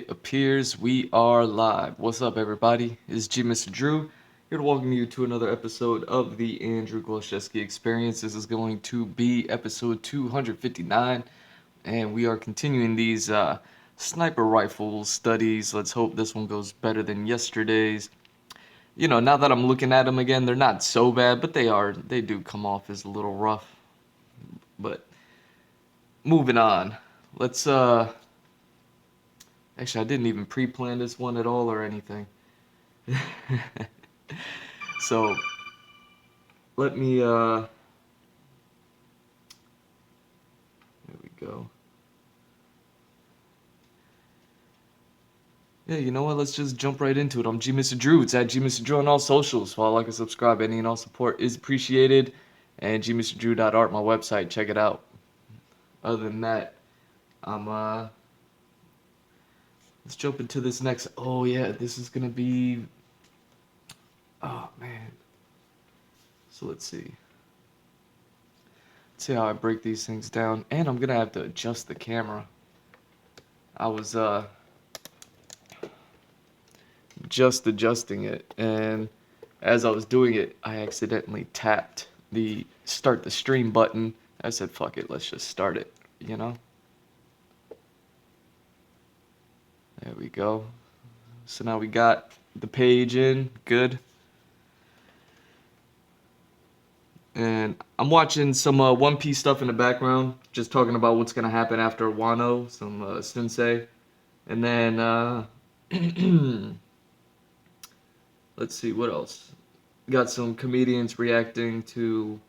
It appears we are live. What's up, everybody? It's G Mr. Drew here to welcome you to another episode of the Andrew Glowczewski Experience. This is going to be episode 259, and we are continuing these sniper rifle studies. Let's hope this one goes better than yesterday's. You know, now that I'm looking at them again, they're not so bad, but they do come off as a little rough. But moving on, let's actually, I didn't even pre-plan this one at all or anything. So, let me, there we go. Yeah, you know what? Let's just jump right into it. I'm G Mr. Drew. It's at G Mr. Drew on all socials. Follow, like, and subscribe. Any and all support is appreciated. And gmrdrew.art, my website. Check it out. Other than that, let's jump into this next. Oh, yeah, this is gonna be. Oh, man. So let's see. Let's see how I break these things down. And I'm gonna have to adjust the camera. I was just adjusting it, and as I was doing it, I accidentally tapped the start the stream button. I said, fuck it, let's just start it, you know? There we go. So now we got the page in, good. And I'm watching some One Piece stuff in the background, just talking about what's gonna happen after Wano, some sensei. And then, let's see, what else? Got some comedians reacting to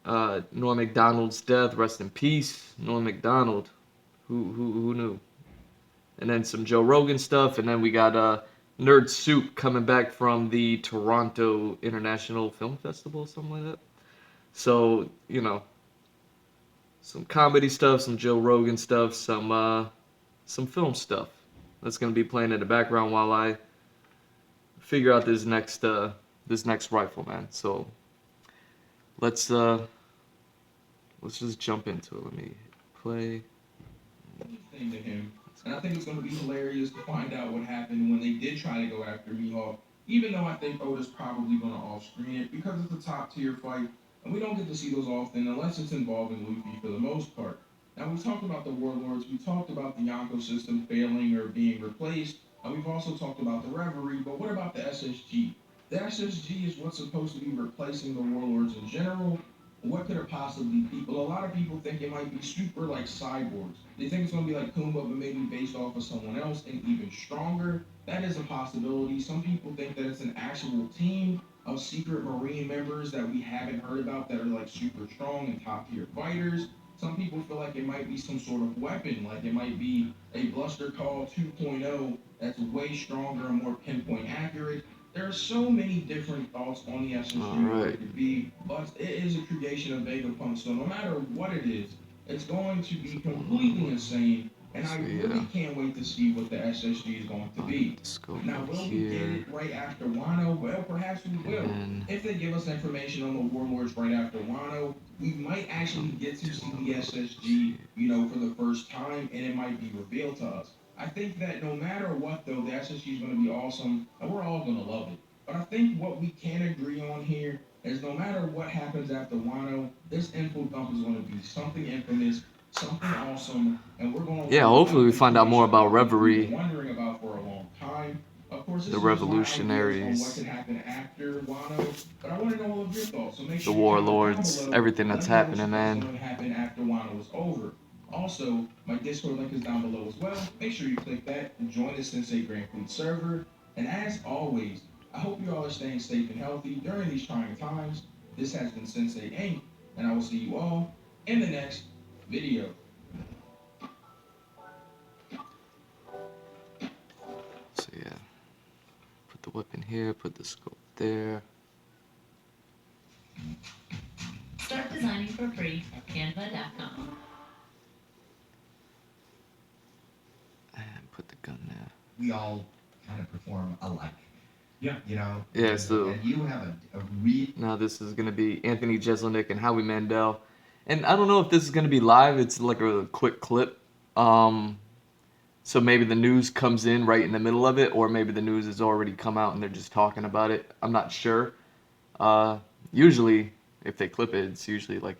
Norm Macdonald's death. Rest in peace, Norm Macdonald. Who knew? And then some Joe Rogan stuff. And then we got Nerd Soup coming back from the Toronto International Film Festival, something like that. So, you know, some comedy stuff, some Joe Rogan stuff, some film stuff. That's gonna be playing in the background while I figure out this next rifle, man. So let's just jump into it. Let me play. Thing to him, and I think it's going to be hilarious to find out what happened when they did try to go after Mihawk. Even though I think Oda's probably going to off-screen it because it's a top-tier fight, and we don't get to see those often unless it's involving Luffy for the most part. Now we talked about the Warlords, we talked about the Yonko system failing or being replaced, and we've also talked about the Reverie. But what about the SSG? The SSG is what's supposed to be replacing the Warlords in general. What could it possibly be? Well, a lot of people think it might be super like cyborgs. They think it's going to be like Kumba, but maybe based off of someone else and even stronger. That is a possibility. Some people think that it's an actual team of secret Marine members that we haven't heard about that are like super strong and top tier fighters. Some people feel like it might be some sort of weapon, like it might be a Bluster Call 2.0 that's way stronger and more pinpoint accurate. There are so many different thoughts on the SSG what it could be, but it is a creation of Vegapunk, so no matter what it is, it's going to be completely insane, and I really can't wait to see what the SSG is going to be. Now, will we get it right after Wano? Well, perhaps we will. If they give us information on the Warlords right after Wano, we might actually get to see the SSG, for the first time, and it might be revealed to us. I think that no matter what, though, the SSG is going to be awesome, and we're all going to love it. But I think what we can agree on here is no matter what happens after Wano, this info dump is going to be something infamous, something awesome, and we're going to hopefully we find out more about Reverie. We've been wondering about for a long time. Of course, this The is revolutionaries, on what could happen after Wano, but I want to know all of your thoughts. So make sure the warlords, everything that's happening, man. What's going to happen after Wano is over. Also, my Discord link is down below as well. Make sure you click that and join the Sensei Grand Fleet server. And as always, I hope you all are staying safe and healthy during these trying times. This has been Sensei Inc., and I will see you all in the next video. So yeah, put the weapon here, put the scope there. Start designing for free at canva.com. And put the gun there. We all kind of perform alike. Yeah. Yeah, so and you have a real. Now this is gonna be Anthony Jeselnik and Howie Mandel, and I don't know if this is gonna be live. It's like a quick clip. So maybe the news comes in right in the middle of it, or maybe the news has already come out and they're just talking about it. I'm not sure. Usually, if they clip it, it's usually like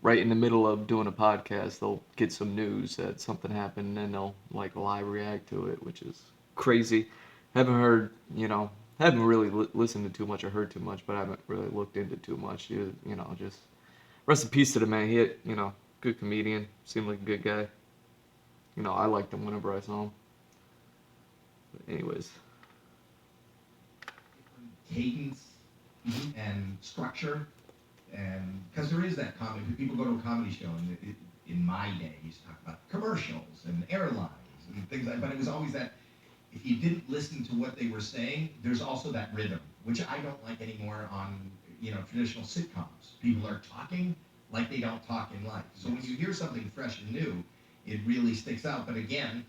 right in the middle of doing a podcast, they'll get some news that something happened, and then they'll like live react to it, which is crazy. Haven't heard, haven't really listened to too much or heard too much, but I haven't really looked into too much. Just rest in peace to the man. He had, good comedian, seemed like a good guy. I liked him whenever I saw him. But anyways, Cadence and structure, and because there is that comedy. People go to a comedy show, and in my day, you used to talk about commercials and airlines and things like. But it was always that if you didn't listen to what they were saying, there's also that rhythm, which I don't like anymore on traditional sitcoms. People are talking like they don't talk in life. So when you hear something fresh and new, it really sticks out. But again,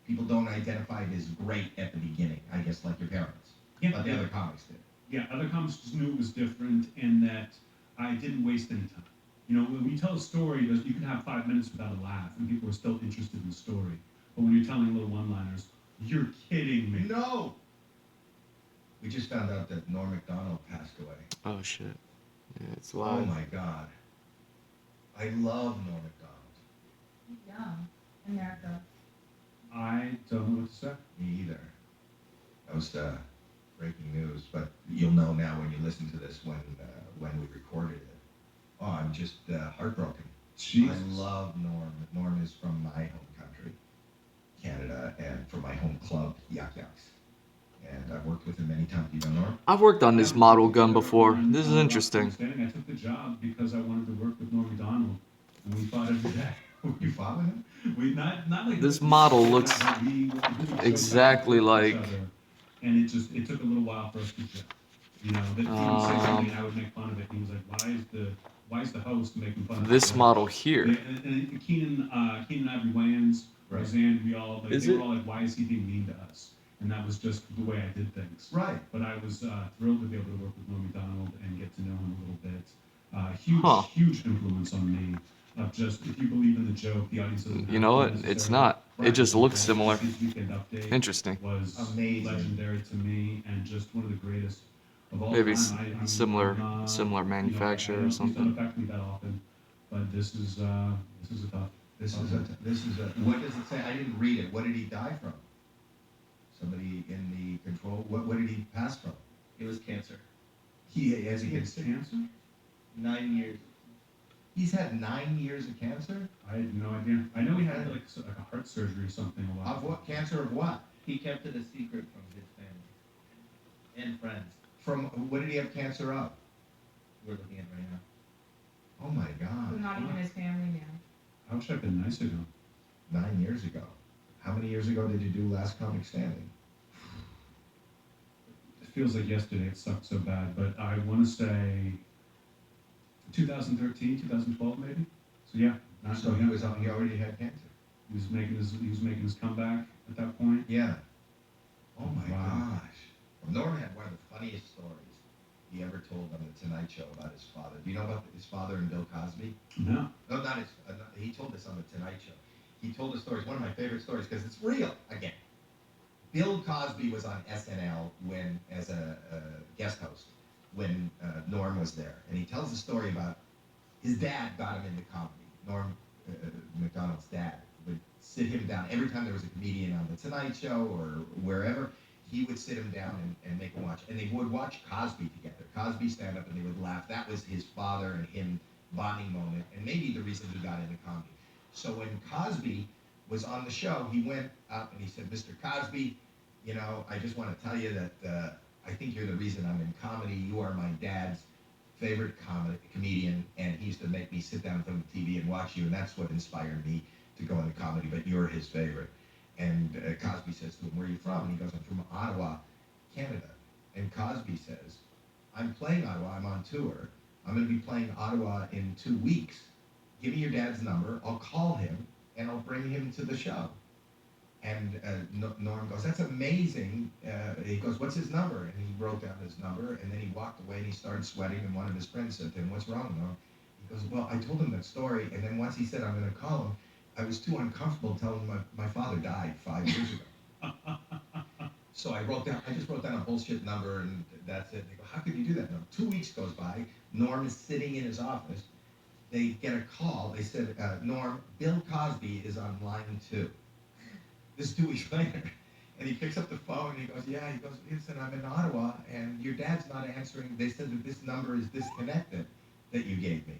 people don't identify it as great at the beginning, I guess, like your parents. Yeah, But the other comics did. Yeah, other comics just knew it was different and that I didn't waste any time. When you tell a story, you can have 5 minutes without a laugh, and people are still interested in the story. But when you're telling little one-liners, you're kidding me. No! We just found out that Norm Macdonald passed away. oh shit, yeah, it's Oh live. my God. I love Norm Macdonald. Young America. I don't know what to say. Me either. That was breaking news, but you'll know now when you listen to this when we recorded it. Oh, I'm just heartbroken. Jesus. I love Norm. Norm is from my home country, Canada, and from my home club, Yuck Yucks. And I've worked with him many times. You know Norm? I've worked on this model gun before. This is interesting. I took the job because I wanted to work with Norm Macdonald, and we fought every day. You fought with him? We not like This model looks we joke exactly with each like- other, and it took a little while for us to gel. That he would say something, and I would make fun of it. And he was like, "Why is the host making fun of This it?" model here. And Keenan Ivory Wayans, Right. Roseanne, we all Is they it? were all like, "Why is he being mean to us?" And that was just the way I did things. Right. But I was thrilled to be able to work with Norm Macdonald and get to know him a little bit. Huge influence on me. Of just if you believe in the joke, the audience doesn't. You know what? It's not. It just looks similar. His Weekend Update Interesting. was Amazing. legendary to me and just one of the greatest of all Maybe time. similar I manufacturer or don't- These something. don't affect me that often, but this is a tough. This is a. What does it say? I didn't read it. What did he die from? Somebody in the control. What did he pass from? It was cancer. He has He has cancer? 9 years. He's had 9 years of cancer. I had no idea. I know he had like a heart surgery or something a while. Of what? Cancer of what? He kept it a secret from his family and friends. From what did he have cancer of? We're looking at right now. Oh my So God. not even his family now. I wish I'd been nice ago. 9 years ago. How many years ago did you do Last Comic Standing? It feels like yesterday. It sucked so bad, but I want to say 2013, 2012 maybe. So yeah. So he was on. He already had cancer. He was making his comeback at that point. Yeah. Oh my Wow. gosh. Well, Norm had one of the funniest stories he ever told on the Tonight Show about his father. Do you know about his father and Bill Cosby? No. No, not his. He told this on the Tonight Show. He told the story. It's one of my favorite stories because it's real. Again, Bill Cosby was on SNL as a guest host when Norm was there, and he tells the story about his dad got him into comedy. Norm Macdonald's dad would sit him down every time there was a comedian on the Tonight Show or wherever. He would sit him down and make him watch, and they would watch Cosby together. Cosby stand up, and they would laugh. That was his father and him bonding moment, and maybe the reason he got into comedy. So when Cosby was on the show, he went up and he said, "Mr. Cosby, I just want to tell you that I think you're the reason I'm in comedy. You are my dad's favorite comedian, and he used to make me sit down in front of the TV and watch you, and that's what inspired me to go into comedy, but you're his favorite." And Cosby says to him, "Where are you from?" And he goes, "I'm from Ottawa, Canada." And Cosby says, "I'm playing Ottawa. I'm on tour. I'm going to be playing Ottawa in 2 weeks. Give me your dad's number. I'll call him, and I'll bring him to the show." And Norm goes, "That's amazing." He goes, "What's his number?" And he wrote down his number, and then he walked away, and he started sweating, and one of his friends said to him, "What's wrong, Norm?" He goes, "Well, I told him that story, and then once he said, I'm going to call him, I was too uncomfortable telling him my father died 5 years ago. So I just wrote down a bullshit number, and that's it. They go, how could you do that? No, 2 weeks goes by. Norm is sitting in his office. They get a call. They said, Norm, Bill Cosby is on line 2. This is 2 weeks later. And he picks up the phone, and he goes, yeah. He goes, listen, I'm in Ottawa, and your dad's not answering. They said that this number is disconnected that you gave me.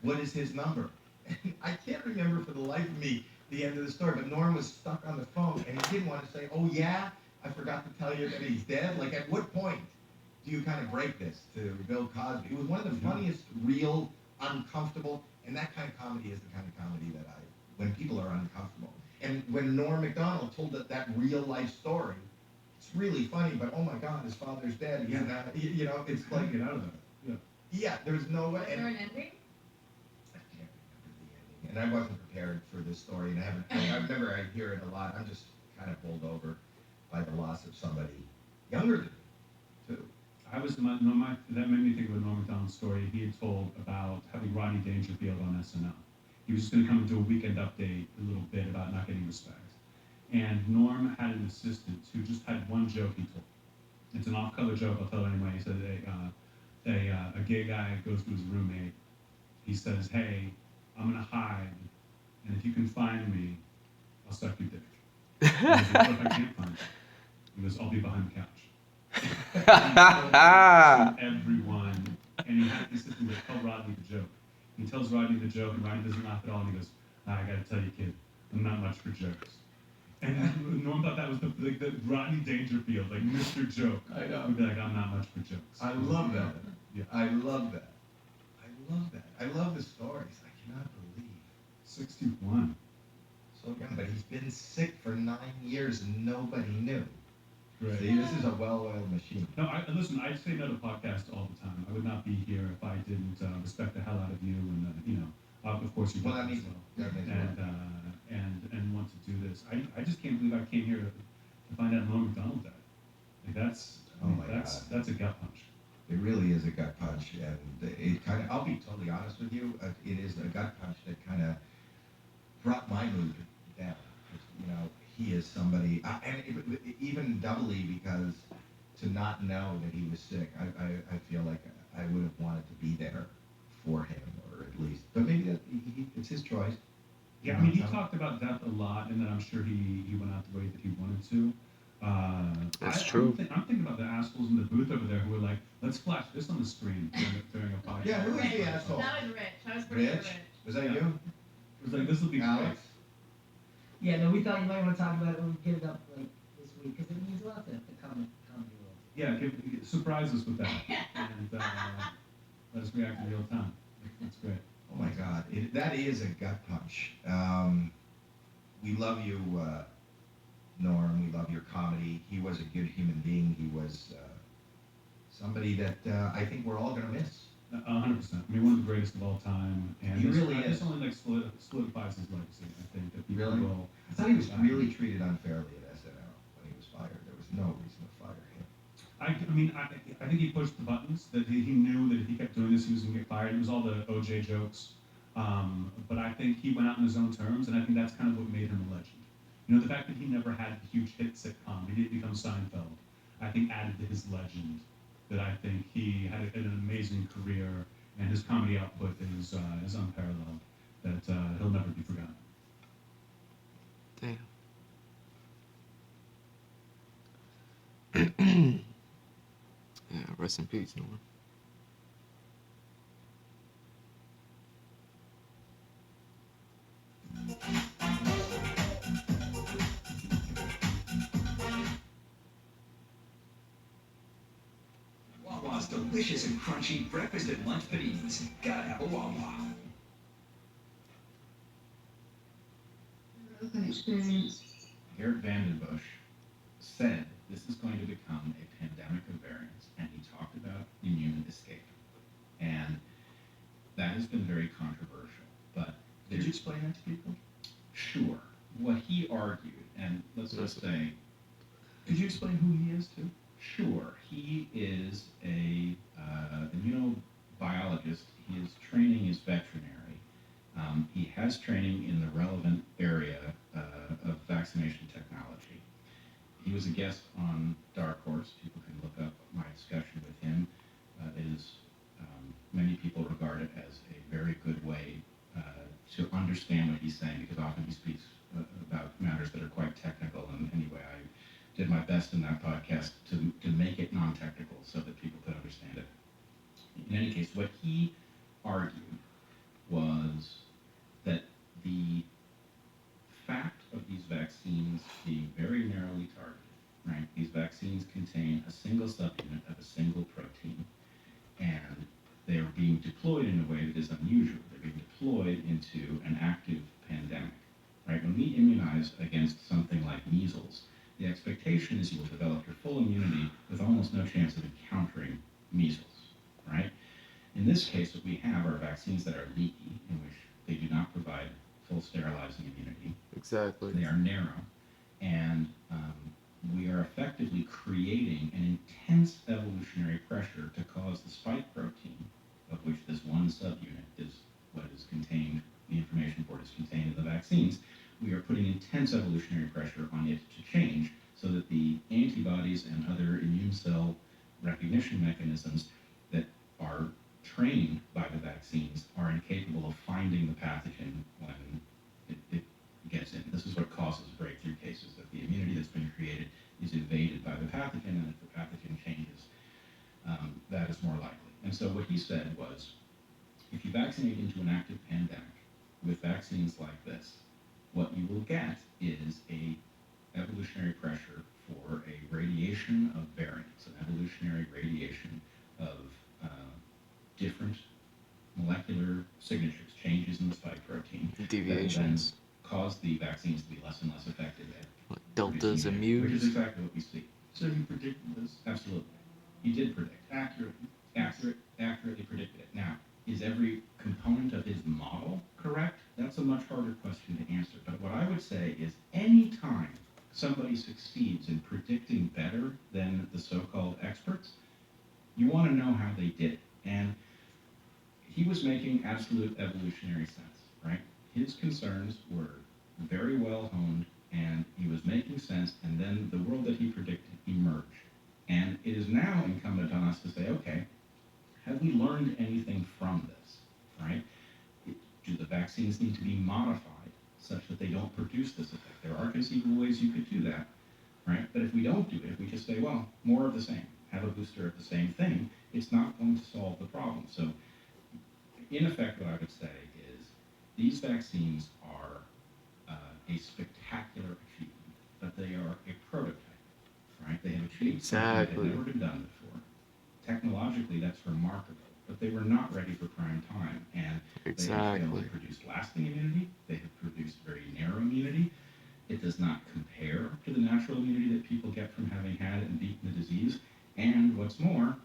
What is his number? And I can't remember for the life of me the end of the story, but Norm was stuck on the phone, and he didn't want to say, oh, yeah, I forgot to tell you that he's dead. Like, at what point do you kind of break this to Bill Cosby? It was one of the funniest, real, uncomfortable, and that kind of comedy is the kind of comedy that when people are uncomfortable. And when Norm Macdonald told that real life story, it's really funny, but oh my God, his father's dead. He's not, it's How like, to get out of that? Yeah. yeah, there's no way. Was there an ending? I can't remember the ending. And I wasn't prepared for this story, and I remember I hear it a lot. I'm just kind of bowled over by the loss of somebody younger than me, too. That made me think of a Norm Macdonald story he had told about having Rodney Dangerfield on SNL. He was just going to come and do a weekend update, a little bit about not getting respect. And Norm had an assistant who just had one joke he told. It's an off-color joke, I'll tell it anyway. He said a gay guy goes to his roommate. He says, hey, I'm going to hide, and if you can find me, I'll suck your dick. And he goes, what if I can't find you? He goes, I'll be behind the couch. And he told everyone, and he had an assistant that tell Rodney the joke. He tells Rodney the joke, and Rodney doesn't laugh at all, and he goes, I gotta tell you, kid, I'm not much for jokes. And Norm thought that was the Rodney Dangerfield, like Mr. Joke. I know. He'd be like, I'm not much for jokes. I love that. Yeah. I love that. I love that. I love the stories. I cannot believe. 61. So young, but he's been sick for 9 years and nobody knew. Right. See, this is a well-oiled machine. No, listen, I'd say no to podcasts all the time. I would not be here if I didn't respect the hell out of you and, of course you do Well, that as means, well. that means And want to do this. I just can't believe I came here to find out Norm Macdonald died. Like that's a gut punch. it really is a gut punch, and it kind of, I'll be totally honest with you, it is a gut punch that kind of brought my mood down. He is somebody, even doubly because to not know that he was sick, I feel like I would have wanted to be there for him, or at least, but maybe it's his choice. Yeah, I mean, he talked about death a lot, and then I'm sure he went out the way that he wanted to. That's true. I'm thinking about the assholes in the booth over there who were like, let's flash this on the screen during a podcast. Yeah, who is the asshole? That was Rich. I was pretty Rich? Rich. Was that Yeah. you? It was like, this will be Alex? Yeah, no, we thought you might want to talk about it when we get it up like this week because it means a lot to the comedy world. great. Yeah, surprise us with that, and let us react in real time. That's great. Oh my God, that is a gut punch. We love you, Norm. We love your comedy. He was a good human being. He was somebody that I think we're all going to miss. 100%. I mean, one of the greatest of all time, and He really this is. only like solidifies his legacy. I think that people Really? will. I thought he was really treated unfairly at SNL when he was fired. There was no reason to fire him. I think he pushed the buttons. That he knew that if he kept doing this, he was going to get fired. It was all the OJ jokes. But I think he went out on his own terms, and I think that's kind of what made him a legend. The fact that he never had a huge hit sitcom, he didn't become Seinfeld, I think added to his legend. That I think he had an amazing career, and his comedy output is unparalleled. That he'll never be forgotten. Damn. Yeah, rest in peace, Norm. Wawa's delicious and crunchy breakfast and lunch paninis. Gotta have a Wawa. Open experience. Garrett Vandenbush said this is going to become a pandemic of variants, and he talked about immune escape. And that has been very controversial. But Did you explain that to people? sure, what he argued, and let's just say, could you explain who he is too? Sure, he is a immunobiologist. His training is veterinary. He has training in the relevant area vaccination technology. He was a guest on Dark Horse. People can look up my discussion with him. It is many people regard it as a very good way to understand what he's saying, because often he speaks about matters that are quite technical. And anyway, I did my best in that podcast to make it non-technical so that people could understand it. In any case, what he argued was that the fact of these vaccines being very narrowly targeted, right? These vaccines contain a single subunit of a single protein, and they are being deployed in a way that is unusual. They're being deployed into an active pandemic, right? When we immunize against something like measles, the expectation is you will develop your full immunity with almost no chance of encountering measles, right? In this case, what we have are vaccines that are leaky, in which they do not provide full sterilizing immunity. Exactly. They are narrow, and we are effectively creating an intense evolutionary pressure to cause the spike protein, of which this one subunit is what is contained, the information for it is contained in the vaccines. We are putting intense evolutionary pressure on it to change so that the antibodies and other immune cell recognition mechanisms that are trained by the vaccines are incapable of finding the pathogen when it gets in. This is what causes breakthrough cases, that the immunity that's been created is evaded by the pathogen, and if the pathogen changes, that is more likely. And so what he said was, if you vaccinate into an active pandemic with vaccines like this, what you will get is a evolutionary pressure for a radiation of variants, an evolutionary radiation of different molecular signatures, changes in the spike protein, Deviations. that will then cause the vaccines to be less and less effective at Like deltas producing and immunity, which is mus. exactly what we see. So he predicted this Absolutely. He did predict. accurately. Accurately predicted it. Now, is every component of his model correct? That's a much harder question to answer. But what I would say is any time somebody succeeds in predicting better than the so-called experts, you want to know how they did it. And he was making absolute evolutionary sense, right? His concerns were very well honed, and he was making sense, and then the world that he predicted emerged. And it is now incumbent on us to say, okay, have we learned anything from this, right? Do the vaccines need to be modified such that they don't produce this effect? There are conceivable ways you could do that, right? But if we don't do it, if we just say, well, more of the same, have a booster of the same thing, it's not going to solve the problem. So, in effect, what I would say is these vaccines are a spectacular achievement, but they are a prototype, right? They have achieved something that Exactly. had never been done before. Technologically, that's remarkable, but they were not ready for prime time, and they have failed Exactly. to produce lasting immunity. They have produced very narrow immunity. It does not compare to the natural immunity that people get from having had and beaten the disease. And what's more,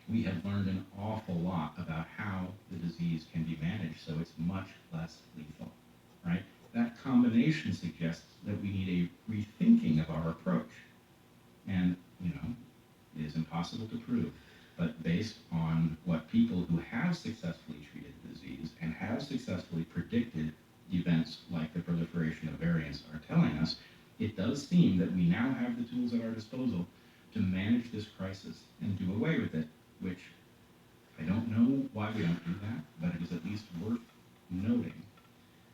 we have learned an awful lot about how the disease can be managed so it's much less lethal, right? That combination suggests that we need a rethinking of our approach. And, it is impossible to prove, but based on what people who have successfully treated the disease and have successfully predicted events like the proliferation of variants are telling us, it does seem that we now have the tools at our disposal to manage this crisis and do away with it, which I don't know why we don't do that, but it is at least worth noting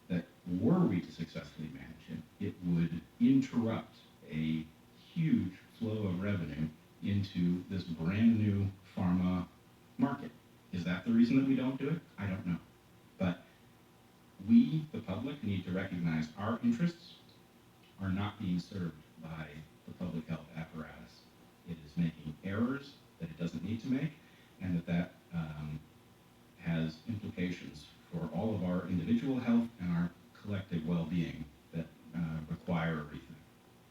that were we to successfully manage it would interrupt a huge flow of revenue into this brand new pharma market. Is that the reason that we don't do it? I don't know. But we, the public, need to recognize our interests are not being served by the public health apparatus. It is making errors that it doesn't need to make, and that has implications for all of our individual health and our collective well-being that require a rethink.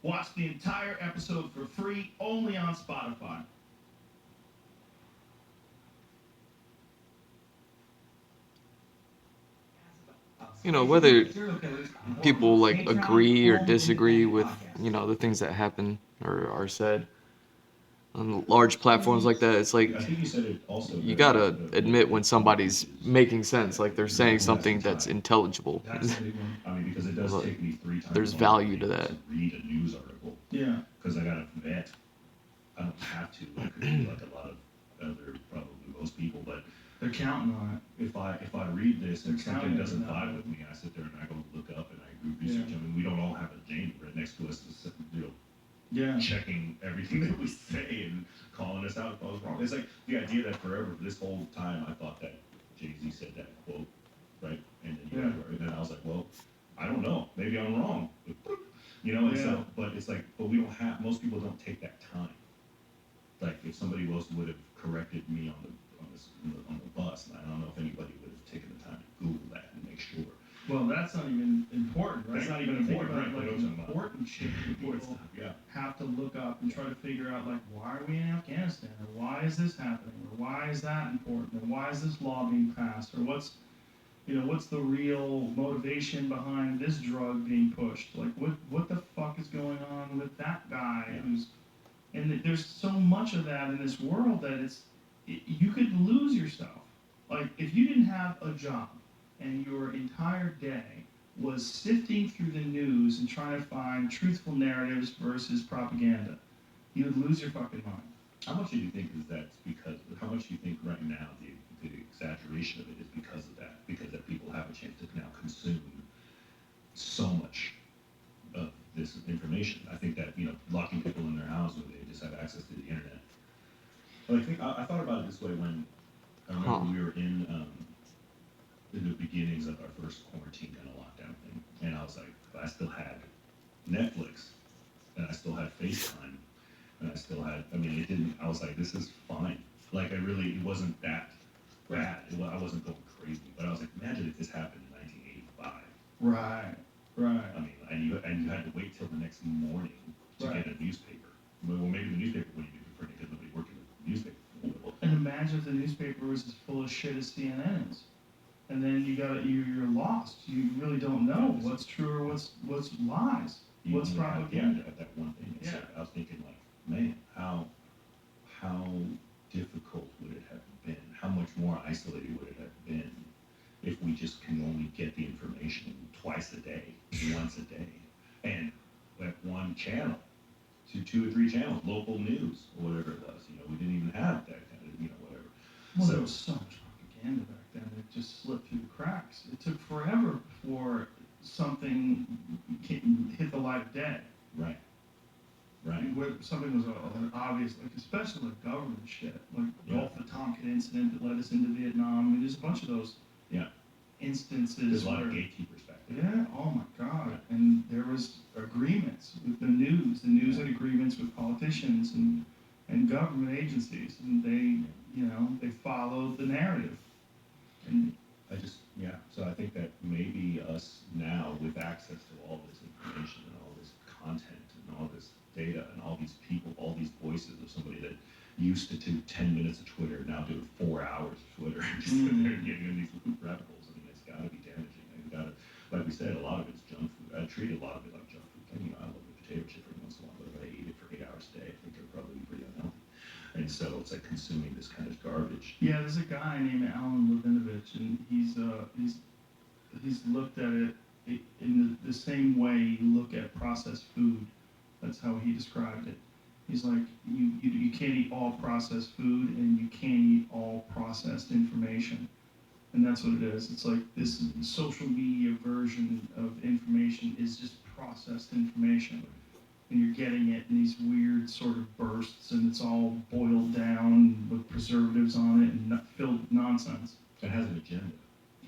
Watch the entire episode for free only on Spotify. Whether people agree or disagree with the things that happen or are said, on large platforms like that, it's like I think you said it also. you gotta admit when somebody's making sense, like they're saying something that's intelligible. That's a big one. I mean, because it does Like, take me 3 times there's longer value to to that. read a news article. Yeah. Because I gotta vet. I don't have to. I could be like a lot of other, probably most people, but They're counting on it. if I read this and They're something counting doesn't on it. vibe with me, I sit there and I go look up and I do research. Yeah. I mean, we don't all have a Jane right next to us, Yeah. checking everything that we say and calling us out if I was wrong. It's like the idea that forever, this whole time, I thought that Jay-Z said that quote, right? And then and then I was like, well, I don't know. Maybe I'm wrong. And so, but it's like, but we don't have. Most people don't take that time. Like if somebody else would have corrected me on the bus, I don't know if anybody would have taken the time to Google that and make sure. Well, that's not even important, right? That's not even Think important, about, right? like, What I'm talking about. important shit that Important people stuff, yeah. have to look up and try to figure out, like, why are we in Afghanistan? Or why is this happening? Or why is that important? Or why is this law being passed? Or what's the real motivation behind this drug being pushed? Like, what the fuck is going on with that guy who's... And there's so much of that in this world that you could lose yourself. Like, if you didn't have a job and your entire day was sifting through the news and trying to find truthful narratives versus propaganda, you would lose your fucking mind. How much do you think is that because? How much do you think right now the exaggeration of it is because of that? Because that people have a chance to now consume so much of this information. I think that locking people in their house where they just have access to the internet. But I thought about it this way when I remember we were in the beginnings of our first quarantine kind of lockdown thing, and I was like, I still had Netflix, and I still had FaceTime, and I still had. I mean, it didn't. I was like, this is fine. Like, it wasn't that bad. I wasn't going crazy, but I was like, imagine if this happened in 1985. Right. I mean, and you had to wait till the next morning to get a newspaper. Well, maybe the newspaper wouldn't even be printed because nobody worked in the newspaper. And imagine if the newspaper was as full of shit as CNN is. And then you're lost. You really don't know what's true or what's lies. What's propaganda. At that one thing. Yeah. I was thinking, like, man, how difficult would it have been? How much more isolated would it have been if we just can only get the information twice a day, once a day, and at one channel, to 2 or 3 channels, local news or whatever it was. We didn't even have that kind of, whatever. Well, there was so much propaganda back then. It just slipped through the cracks. It took forever before something hit the light of day. Right. Where something was an obvious, like especially like government shit, like Gulf of Tonkin incident that led us into Vietnam. I mean, there's a bunch of those instances. There's a lot of gatekeepers back there. Yeah. Oh my God. Right. And there was agreements with the news had agreements with politicians and government agencies, and they followed the narrative. And So I think that maybe us now, with access to all this information and all this content and all this data and all these people, all these voices of somebody that used to do 10 minutes of Twitter, now do 4 hours of Twitter, and just sit there and getting in these rabbit holes. I mean, it's got to be damaging. Like we said, a lot of it's junk food. I treat a lot of it like junk food. I love a potato chip every once in a while, but if I eat it for 8 hours a day, I think it'll probably be pretty unhealthy. And so it's like consuming this kind of garbage. Yeah, there's a guy named Alan Levinovich, and he's looked at it in the same way you look at processed food. That's how he described it. He's like, you can't eat all processed food, and you can't eat all processed information. And that's what it is. It's like this social media version of information is just processed information. And you're getting it in these weird sort of bursts, and it's all boiled down with preservatives on it and filled with nonsense. It has an agenda.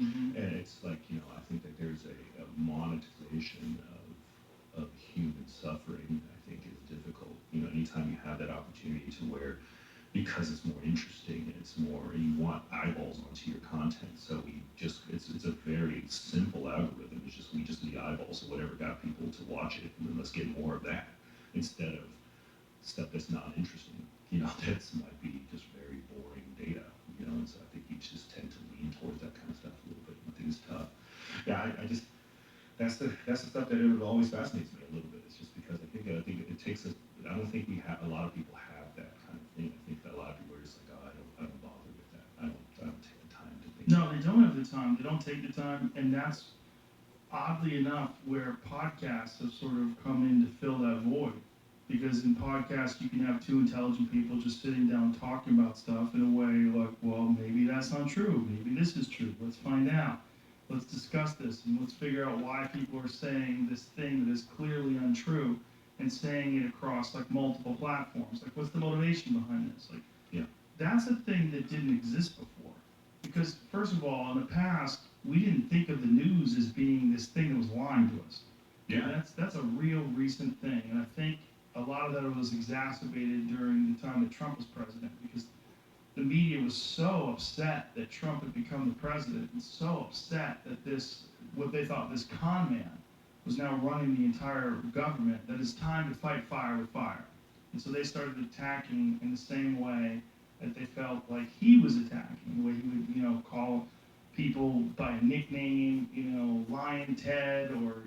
Mm-hmm. And it's like, I think that there's a monetization of human suffering, I think is difficult. Anytime you have that opportunity to where, because it's more interesting and it's more, you want eyeballs onto your content. So it's a very simple algorithm. We just need eyeballs. So whatever got people to watch it, and then let's get more of that instead of stuff that's not interesting. That might be just very boring data. And so I think you just tend to lean towards that kind of stuff a little bit. I think it's tough. Yeah, I just that's the stuff that it always fascinates me a little bit. It's just because I think it takes us. I don't think a lot of people have that kind of time. They don't take the time, and that's oddly enough where podcasts have sort of come in to fill that void. Because in podcasts, you can have two intelligent people just sitting down talking about stuff in a way like, well, maybe that's not true. Maybe this is true. Let's find out. Let's discuss this, and let's figure out why people are saying this thing that is clearly untrue and saying it across like multiple platforms. Like, what's the motivation behind this? Like, Yeah. that's a thing that didn't exist before. Because first of all, in the past, we didn't think of the news as being this thing that was lying to us. Yeah. That's a real recent thing, and I think a lot of that was exacerbated during the time that Trump was president, because the media was so upset that Trump had become the president, and so upset that this, what they thought this con man was now running the entire government, that it's time to fight fire with fire. And so they started attacking in the same way that they felt like he was attacking, the way he would, call people by a nickname, Lion Ted, or,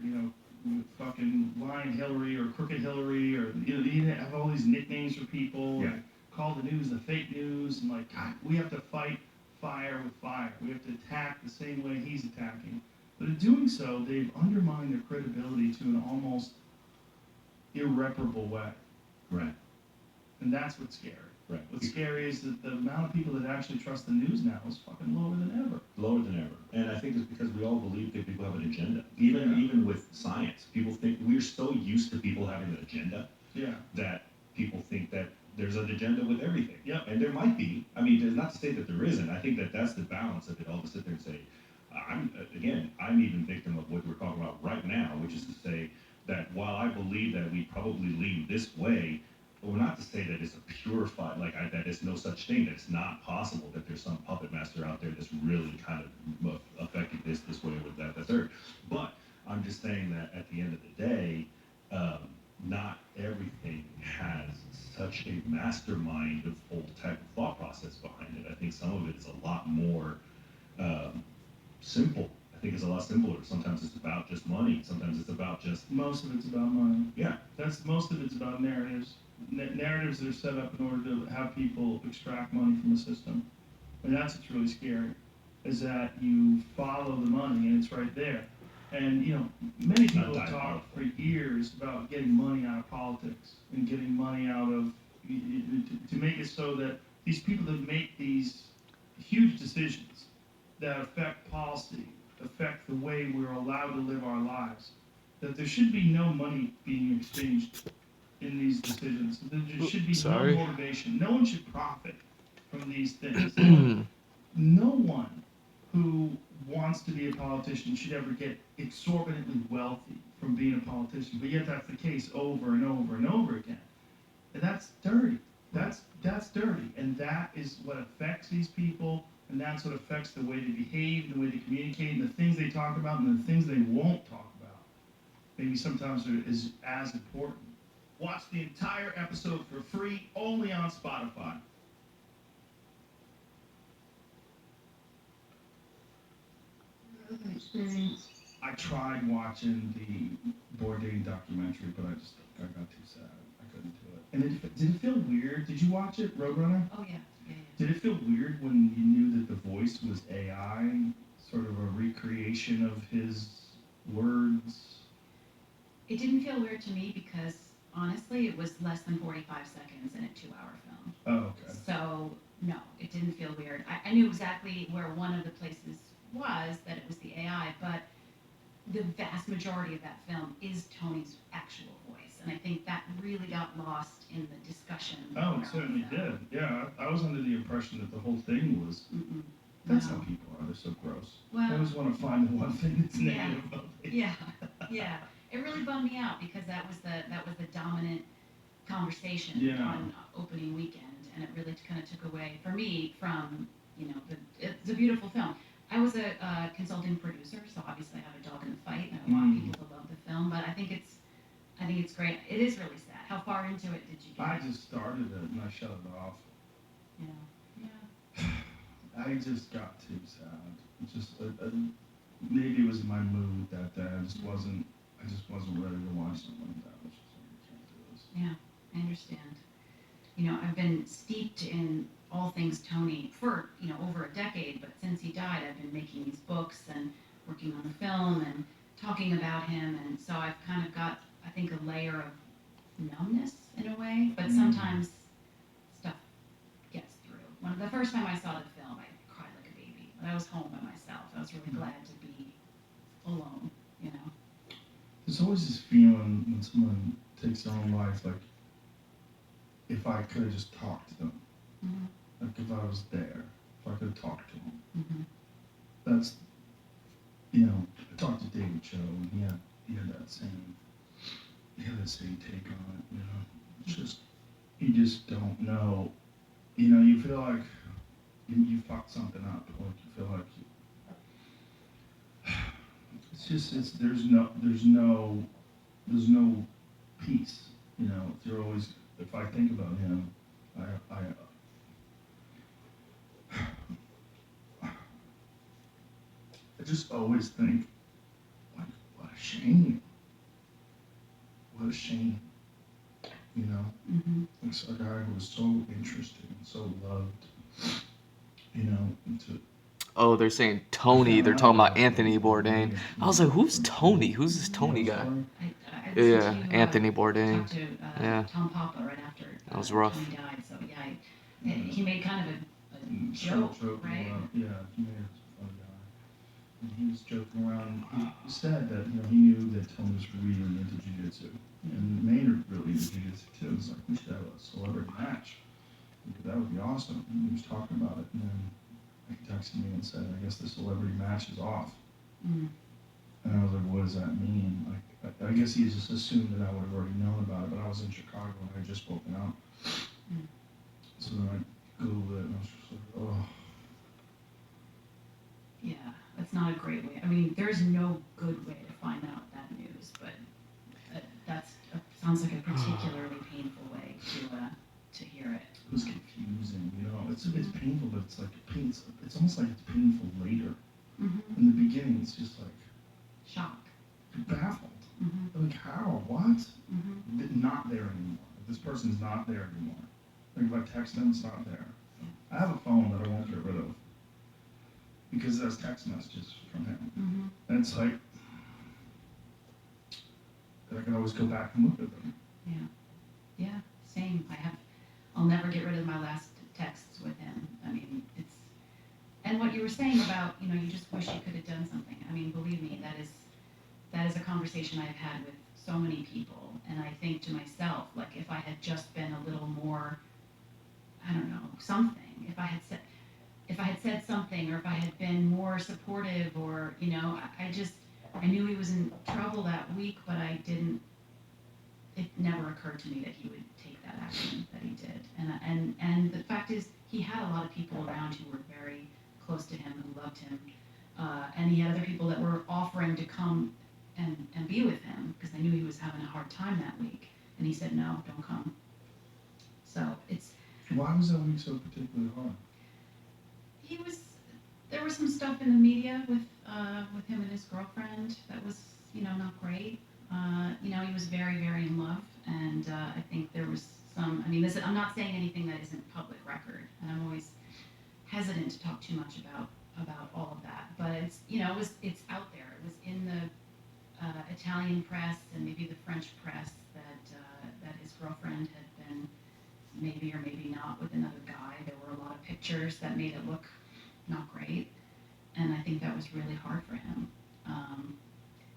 fucking Lion Hillary, or Crooked Hillary, or, he have all these nicknames for people. Yeah. And call the news the fake news, and like, God, we have to fight fire with fire. We have to attack the same way he's attacking. But in doing so, they've undermined their credibility to an almost irreparable way. Right. And that's what's scary. Right. What's scary is that the amount of people that actually trust the news now is fucking lower than ever. Lower than ever. And I think it's because we all believe that people have an agenda. Even with science, people think we're so used to people having an agenda Yeah. that people think that there's an agenda with everything. Yep. And there might be. I mean, there's not to say that there isn't. I think that that's the balance of it all, to sit there and say, I'm even victim of what we're talking about right now, which is to say that while I believe that we probably lean this way, but we're not to say that it's a purified, that there's no such thing, that it's not possible, that there's some puppet master out there that's really kind of affecting this way or that third. But I'm just saying that at the end of the day, not everything has such a mastermind of whole type of thought process behind it. I think some of it is a lot more simple. I think it's a lot simpler. Sometimes it's about just money. Sometimes it's about just... Most of it's about money. Yeah. Most of it's about narratives. Narratives that are set up in order to have people extract money from the system. And that's what's really scary, is that you follow the money and it's right there. And, many people have talked for years about getting money out of politics and getting money out of, to make it so that these people that make these huge decisions that affect policy, affect the way we're allowed to live our lives, that there should be no money being exchanged in these decisions. There should be no motivation. No one should profit from these things. No one who wants to be a politician should ever get exorbitantly wealthy from being a politician, but yet that's the case over and over and over again. And that's dirty. That's dirty. And that is what affects these people, and that's what affects the way they behave, the way they communicate, and the things they talk about, and the things they won't talk about. Maybe sometimes is as important. Watch the entire episode for free, only on Spotify. I tried watching the Bourdain documentary, but I got too sad. I couldn't do it. And did it feel weird? Did you watch it, Roadrunner? Oh, yeah. Did it feel weird when you knew that the voice was AI, sort of a recreation of his words? It didn't feel weird to me because, honestly, it was less than 45 seconds in a 2-hour film. Oh, okay. So, no, it didn't feel weird. I knew exactly where one of the places was, that it was the AI, but the vast majority of that film is Tony's actual voice. And I think that really got lost in the discussion. Oh, it certainly did. Yeah, I was under the impression that the whole thing was... Mm-mm. That's No. how people are. They're so gross. Well, I always want to find the one thing that's Yeah. negative about it. Yeah. It really bummed me out because that was the dominant conversation Yeah. on opening weekend, and it really kind of took away for me from it's a beautiful film. I was a consulting producer, so obviously I have a dog in the fight, and I want people to love the film. But I think it's great. It is really sad. How far into it did you get? I just started it and I shut it off. Yeah. I just got too sad. Just maybe it was my mood that day. I just wasn't ready to watch something like that. I was just like, I can't do this. Yeah, I understand. I've been steeped in all things Tony for, over a decade, but since he died, I've been making these books and working on the film and talking about him. And so I've kind of got, I think, a layer of numbness in a way, but sometimes stuff gets through. The first time I saw the film, I cried like a baby, but I was home by myself. I was really glad to be alone, There's always this feeling when someone takes their own life, like, if I could have just talked to them, Mm-hmm. like if I was there, if I could have talked to them. Mm-hmm. That's, I talked to David Cho, and he had that same take on it, It's just, you just don't know. You feel like you fucked something up, like you feel like there's no peace, You're always, if I think about him, I just always think, like, what a shame. What a shame. Mm-hmm. It's a guy who was so interesting, so loved, and to Oh, they're saying Tony. They're talking about Anthony Bourdain. I was like, who's Tony? Who's this Tony guy? I Yeah, listened to Anthony Bourdain. talk to Yeah. Tom Papa right after That was rough. Tony died. So yeah, he made kind of a joke, right? Yeah, he made it a fun guy. And he was joking around. He said that, he knew that Tony was really into jiu-jitsu. And Maynard really into jiu-jitsu too. It's like, we should have a celebrity match. That would be awesome. And he was talking about it. And then he texted me and said, I guess the celebrity match is off. Mm. And I was like, what does that mean? Like, I guess he just assumed that I would have already known about it, but I was in Chicago and I had just woken up. Mm. So then I Googled it and I was just like, oh. Yeah, that's not a great way. I mean, there's no good way to find out that news, but sounds like a particularly painful way to hear it. It was confusing, It's painful, but it's like it's almost like it's painful later. Mm-hmm. In the beginning, it's just like Shock. you're baffled. Mm-hmm. Like, how? What? Mm-hmm. Not there anymore. This person's not there anymore. Like, if I text them, it's not there. I have a phone that I won't get rid of because there's text messages from him, Mm-hmm. and it's like I can always go back and look at them. Yeah, same. I'll never get rid of my last texts with him. I mean, and what you were saying about, you just wish you could have done something. I mean, believe me, that is a conversation I've had with so many people. And I think to myself, like, if I had just been a little more, I don't know, something, if I had said something, or if I had been more supportive, or, I knew he was in trouble that week, but it never occurred to me that he would take that action that he did. And the fact is, he had a lot of people around who were very close to him, who loved him. And he had other people that were offering to come and be with him because they knew he was having a hard time that week. And he said, no, don't come. So Why was that week so particularly hard? There was some stuff in the media with him and his girlfriend that was, not great. He was very, very in love, and I think there was some. I mean, I'm not saying anything that isn't public record, and I'm always hesitant to talk too much about all of that. But it's out there. It was in the Italian press and maybe the French press that his girlfriend had been maybe or maybe not with another guy. There were a lot of pictures that made it look not great, and I think that was really hard for him.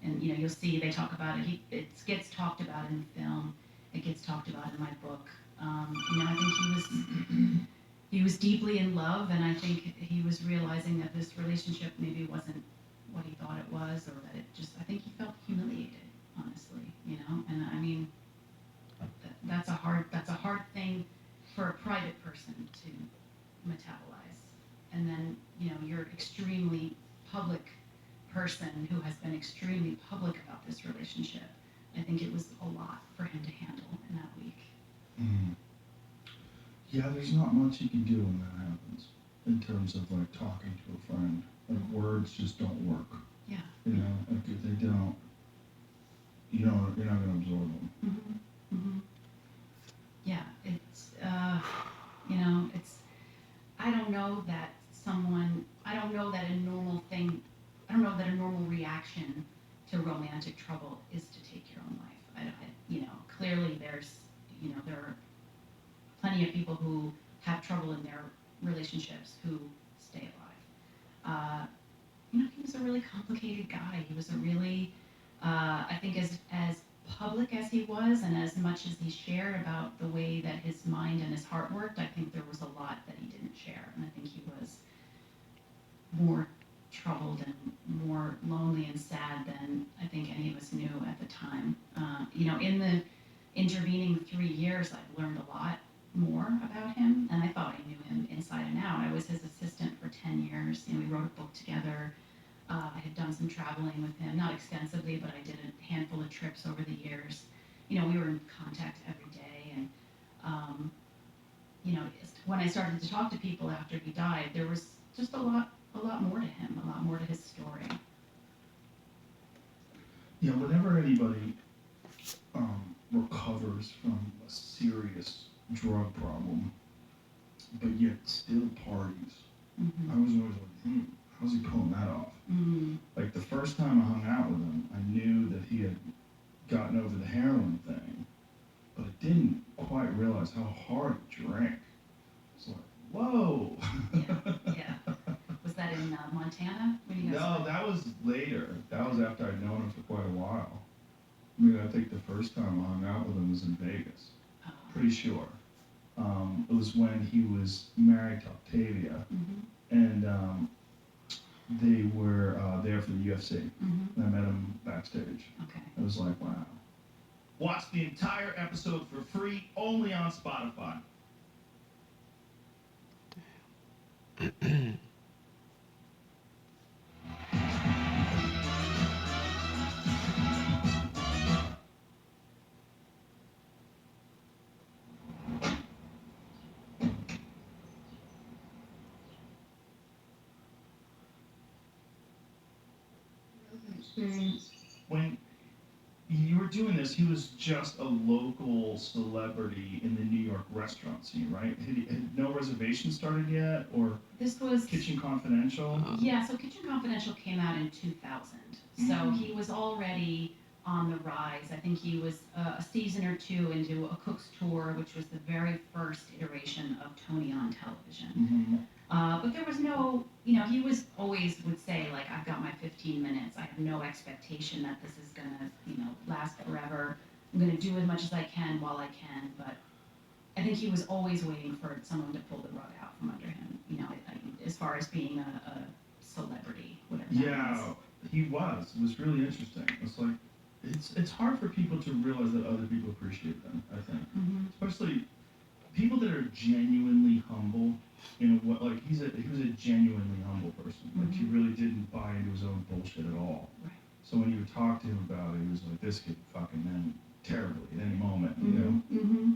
And you'll see they talk about it. It gets talked about in the film. It gets talked about in my book. I think he was deeply in love, and I think he was realizing that this relationship maybe wasn't what he thought it was, or that I think he felt humiliated, honestly. And I mean, that's a hard thing for a private person to metabolize. And then, you're extremely public person who has been extremely public about this relationship. I think it was a lot for him to handle in that week. Mm. Yeah, there's not much you can do when that happens in terms of like talking to a friend. Like words just don't work. Yeah. Like if they don't, you're not gonna absorb them. Mm-hmm. Mm-hmm. Yeah, it's that a normal reaction to romantic trouble is to take your own life. Clearly there are plenty of people who have trouble in their relationships who stay alive. He was a really complicated guy. He was a really, I think, as public as he was, and as much as he shared about the way that his mind and his heart worked, I think there was a lot that he didn't share, and I think he was more troubled and more lonely and sad than I think any of us knew at the time. In the intervening 3 years, I've learned a lot more about him, and I thought I knew him inside and out. I was his assistant for 10 years. We wrote a book together. I had done some traveling with him, not extensively, but I did a handful of trips over the years. We were in contact every day, and when I started to talk to people after he died, there was just a lot more to him, a lot more to his story. Yeah, whenever anybody recovers from a serious drug problem, but yet still parties, Mm-hmm. I was always like, how's he pulling that off? Mm-hmm. Like the first time I hung out with him, I knew that he had gotten over the heroin thing, but I didn't quite realize how hard he drank. It's like, whoa. Yeah. Was that in Montana? When you guys No, that was later. That was after I'd known him for quite a while. I think the first time I hung out with him was in Vegas. Oh. Pretty sure. It was when he was married to Octavia, Mm-hmm. and they were there for the UFC. Mm-hmm. And I met him backstage. Okay. I was like, wow. Watch the entire episode for free, only on Spotify. When you were doing this, he was just a local celebrity in the New York restaurant scene, right? Had no reservation started yet, or This was Kitchen Confidential? Yeah, so Kitchen Confidential came out in 2000. So he was already on the rise. I think he was a season or two into A Cook's Tour, which was the very first iteration of Tony on television. Mm-hmm. But there was no, he was always would say, like, I've got my 15 minutes. I have no expectation that this is going to, last forever. I'm going to do as much as I can while I can. But I think he was always waiting for someone to pull the rug out from under him, as far as being a celebrity, whatever that Yeah, means. he was. It was really interesting. It's like, it's hard for people to realize that other people appreciate them, I think. Mm-hmm. Especially people that are genuinely humble. He was a genuinely humble person. Like, he really didn't buy into his own bullshit at all. Right. So when you would talk to him about it, he was like, this could fucking end terribly at any moment, Mm-hmm.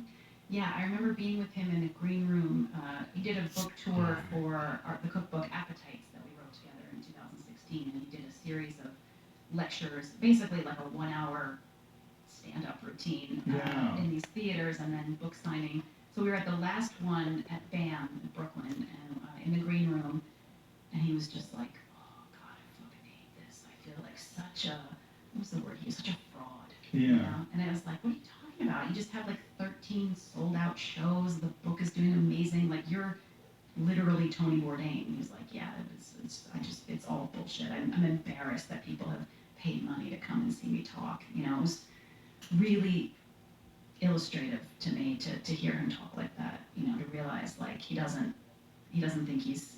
Yeah, I remember being with him in the green room. He did a book tour for the cookbook Appetites that we wrote together in 2016, and he did a series of lectures, basically like a 1-hour stand-up routine in these theaters, and then book signing. So we were at the last one at BAM in Brooklyn, and in the green room, and he was just like, oh God, I fucking hate this. I feel like such a, what was the word? He was such a fraud. Yeah. And I was like, what are you talking about? You just have like 13 sold out shows. The book is doing amazing. Like, you're literally Tony Bourdain. He was like, yeah, it's all bullshit. I'm embarrassed that people have paid money to come and see me talk. It was really illustrative to me to hear him talk like that, to realize, like, he doesn't think he's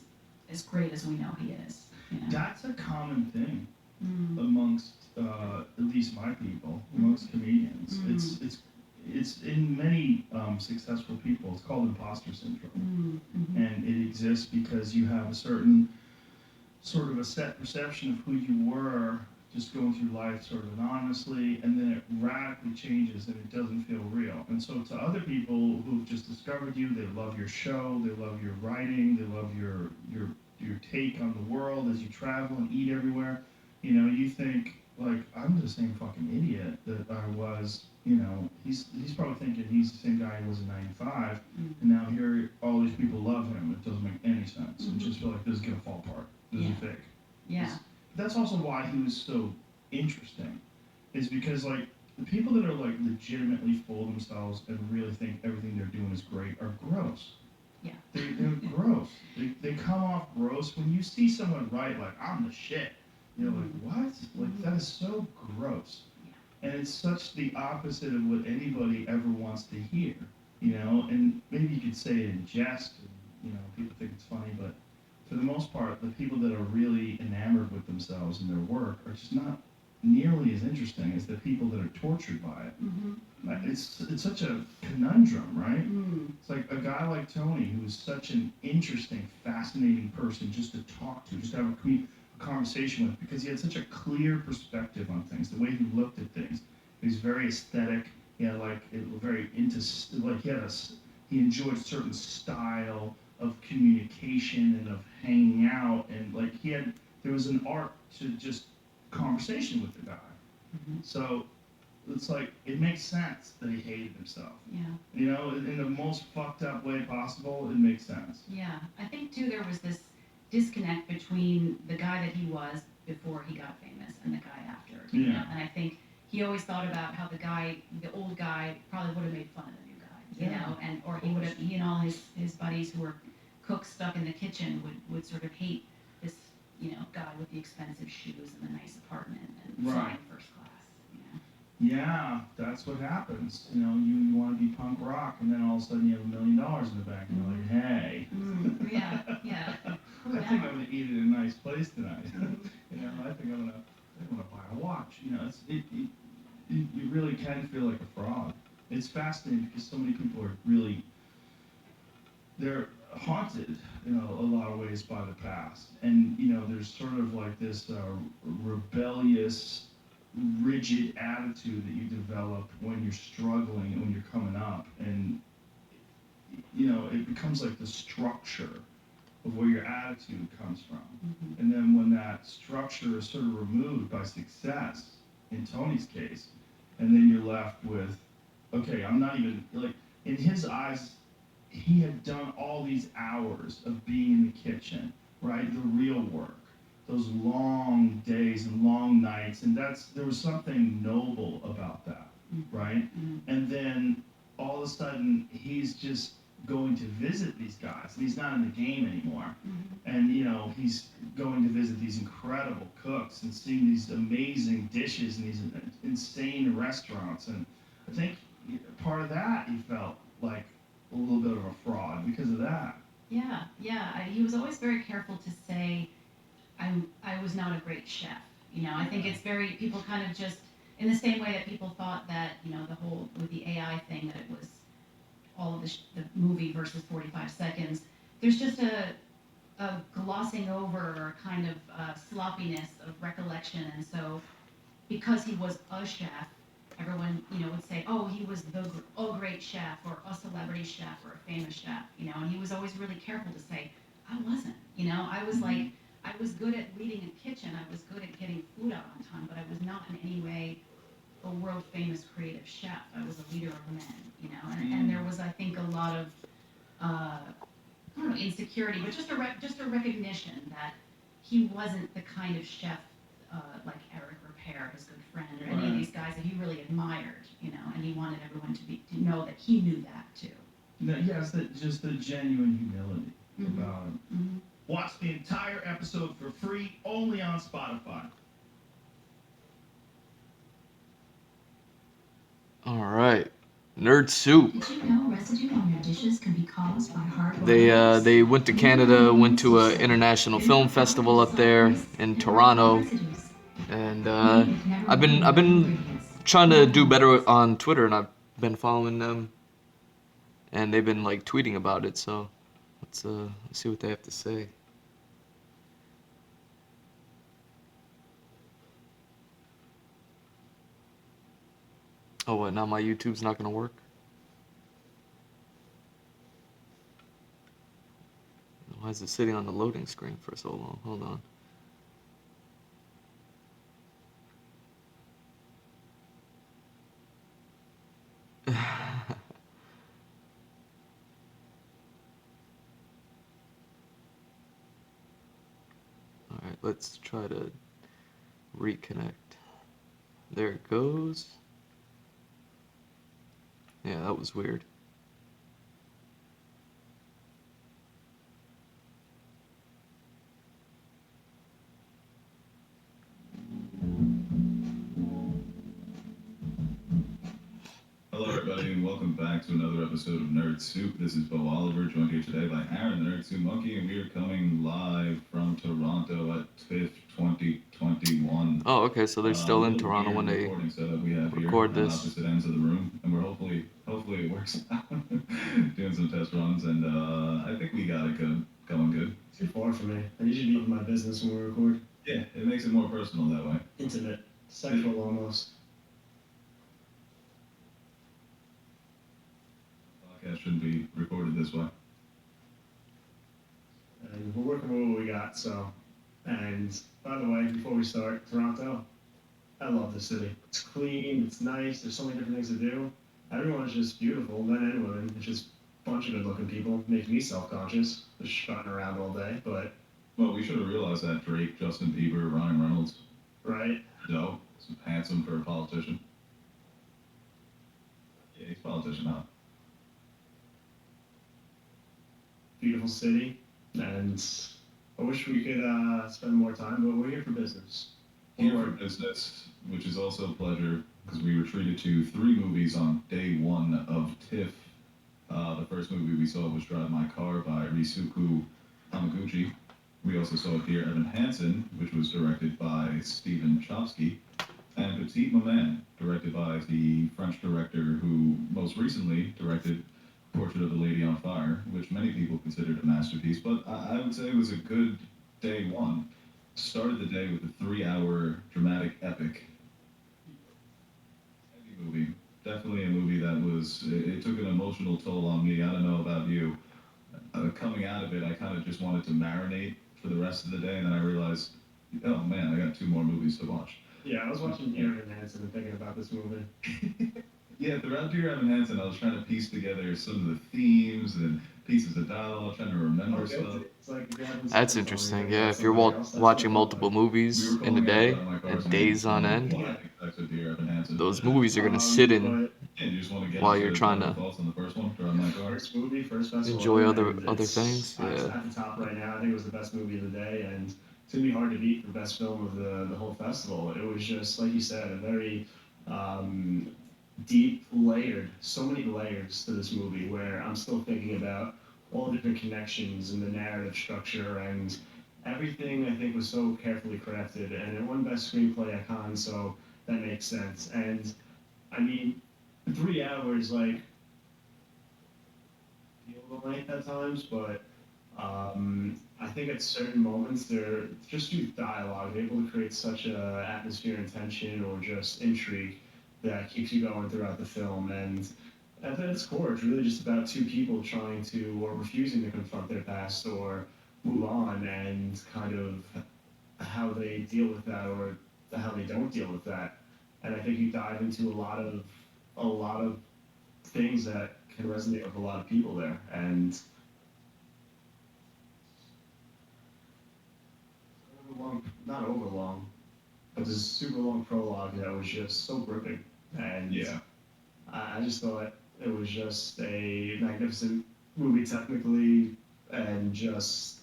as great as we know he is. That's a common thing Mm. amongst at least my people, amongst comedians. It's in many successful people. It's called imposter syndrome, and it exists because you have a certain sort of a set perception of who you were, just going through life sort of anonymously, and then it radically changes and it doesn't feel real. And so to other people who've just discovered you, they love your show, they love your writing, they love your take on the world as you travel and eat everywhere. You think, like, I'm the same fucking idiot that I was. He's probably thinking he's the same guy he was in '95, and now here all these people love him. It doesn't make any sense. It just feel like this is gonna fall apart. This is fake. Yeah. that's also why he was so interesting, is because like the people that are like legitimately full of themselves and really think everything they're doing is great are gross. Yeah. They're gross. They come off gross when you see someone write like I'm the shit. You're like, what? Like that is so gross. And it's such the opposite of what anybody ever wants to hear, you know. And maybe you could say it in jest, and, you know, people think it's funny, but for the most part, the people that are really enamored with themselves and their work are just not nearly as interesting as the people that are tortured by it. Like, it's such a conundrum, right? It's like a guy like Tony, who is such an interesting, fascinating person just to talk to, just to have a conversation with, because he had such a clear perspective on things, the way he looked at things. He was very aesthetic. He had like very into like he enjoyed a certain style of communication and of hanging out, and like there was an art to just conversation with the guy. So it's like it makes sense that he hated himself. Yeah. You know, in the most fucked up way possible, it makes sense. Yeah. I think too there was this disconnect between the guy that he was before he got famous and the guy after. You know? And I think he always thought about how the old guy probably would have made fun of the new guy, you know, and or he would have, he and all his buddies who were cooks stuck in the kitchen would sort of hate this, you know, guy with the expensive shoes and the nice apartment and flying first class. Yeah, that's what happens. You know, you want to be punk rock, and then all of a sudden you have $1 million in the bank, and you're like, hey. Yeah. I think I'm gonna eat at a nice place tonight. You know, I think I'm gonna buy a watch. You know, you really can feel like a fraud. It's fascinating because so many people are really, they're haunted in a lot of ways by the past, and you know, there's sort of like this rebellious, rigid attitude that you develop when you're struggling and when you're coming up, and you know, it becomes like the structure of where your attitude comes from. And then when that structure is sort of removed by success, in Tony's case, and then you're left with, okay, I'm not even, like, in his eyes, he had done all these hours of being in the kitchen, right? The real work, those long days and long nights, and there was something noble about that, right? And then all of a sudden, he's just going to visit these guys, and he's not in the game anymore. And you know, he's going to visit these incredible cooks and seeing these amazing dishes in these insane restaurants. And I think part of that he felt like a little bit of a fraud because of that. Yeah. He was always very careful to say, I was not a great chef. You know, I think it's very, people kind of just, in the same way that people thought that, you know, the whole, with the AI thing, that it was all of the movie versus 45 seconds, there's just a glossing over or kind of sloppiness of recollection. And so because he was a chef, everyone, you know, would say, oh, he was a great chef or a celebrity chef or a famous chef, you know, and he was always really careful to say, I wasn't, you know, I was like, I was good at leading a kitchen, I was good at getting food out on time, but I was not in any way a world famous creative chef. I was a leader of men, you know, and there was, I think, a lot of, I don't know, insecurity, but just a recognition that he wasn't the kind of chef like Eric or Pear, his good friend, or any of these guys that he really admired, you know, and he wanted everyone to know that he knew that too. No, yes, just the genuine humility about him. Watch the entire episode for free, only on Spotify. All right, Nerd Soup. Did you know residue on your dishes can be caused by hard They went to Canada, went to an international film festival up there in Toronto, and I've been trying to do better on Twitter, and I've been following them, and they've been like tweeting about it. So let's see what they have to say. Oh, what? Now my YouTube's not gonna work? Why is it sitting on the loading screen for so long? Hold on. Alright, let's try to Reconnect. There it goes. Yeah, that was weird. Hello, everybody, and welcome back to another episode of Nerd Soup. This is Bo Oliver, joined here today by Aaron, the Nerd Soup Monkey, and we are coming live from Toronto at TIFF 2021. Oh, okay, so they're still in Little Toronto when weird they recording setup we have here record on this. opposite ends of the room, and we're hopefully it works out. Doing some test runs, and I think we got it going good. Too far for me. I usually be in my business when we record. Yeah, it makes it more personal that way. Intimate. Sexual almost. Podcast shouldn't be recorded this way. And we're working with what we got, so. And by the way, before we start, Toronto, I love the city. It's clean, it's nice, there's so many different things to do. Everyone's just beautiful, men and women. It's just a bunch of good looking people. Makes me self conscious, just strutting around all day, but. Well, we should have realized that Drake, Justin Bieber, Ryan Reynolds. Right? No, it's handsome for a politician. Yeah, he's a politician, huh? Beautiful city, and I wish we could spend more time, but we're here for business. Here for business, which is also a pleasure, because we were treated to 3 movies on day 1 of TIFF. The first movie we saw was Drive My Car by Risuku Hamaguchi. We also saw Dear Evan Hansen, which was directed by Stephen Chbosky, and Petite Maman, directed by the French director who most recently directed Portrait of a Lady on Fire, which many people considered a masterpiece, but I would say it was a good day 1. Started the day with a 3-hour dramatic epic. Heavy movie. Definitely a movie that it took an emotional toll on me. I don't know about you. Coming out of it, I kind of just wanted to marinate for the rest of the day, and then I realized, oh man, I got 2 more movies to watch. Yeah, I was watching Dear Evan Hansen and thinking about this movie. Yeah, throughout Dear Evan Hansen, I was trying to piece together some of the themes and pieces of dialogue, trying to remember stuff. That's interesting. Yeah, if you're watching multiple movies in a day and days on end, those movies are gonna sit in while you're trying to First movie, first festival. enjoy and other it's things. at Yeah. the top right now. I think it was the best movie of the day, and it's gonna be hard to beat for best film of the whole festival. It was just like you said, a very deep, layered, so many layers to this movie. Where I'm still thinking about all the different connections and the narrative structure and everything. I think was so carefully crafted, and it won best screenplay at Cannes, so that makes sense. And I mean, 3 hours, like. Feel the length at times, but I think at certain moments they're just through dialogue, they're able to create such a atmosphere and tension or just intrigue that keeps you going throughout the film. And at its core, it's really just about 2 people trying to or refusing to confront their past or move on, and kind of how they deal with that or how they don't deal with that. And I think you dive into a lot of things that can resonate with a lot of people there. And not over long, but this super long prologue that was just so gripping. And yeah, I just thought it was just a magnificent movie technically, and just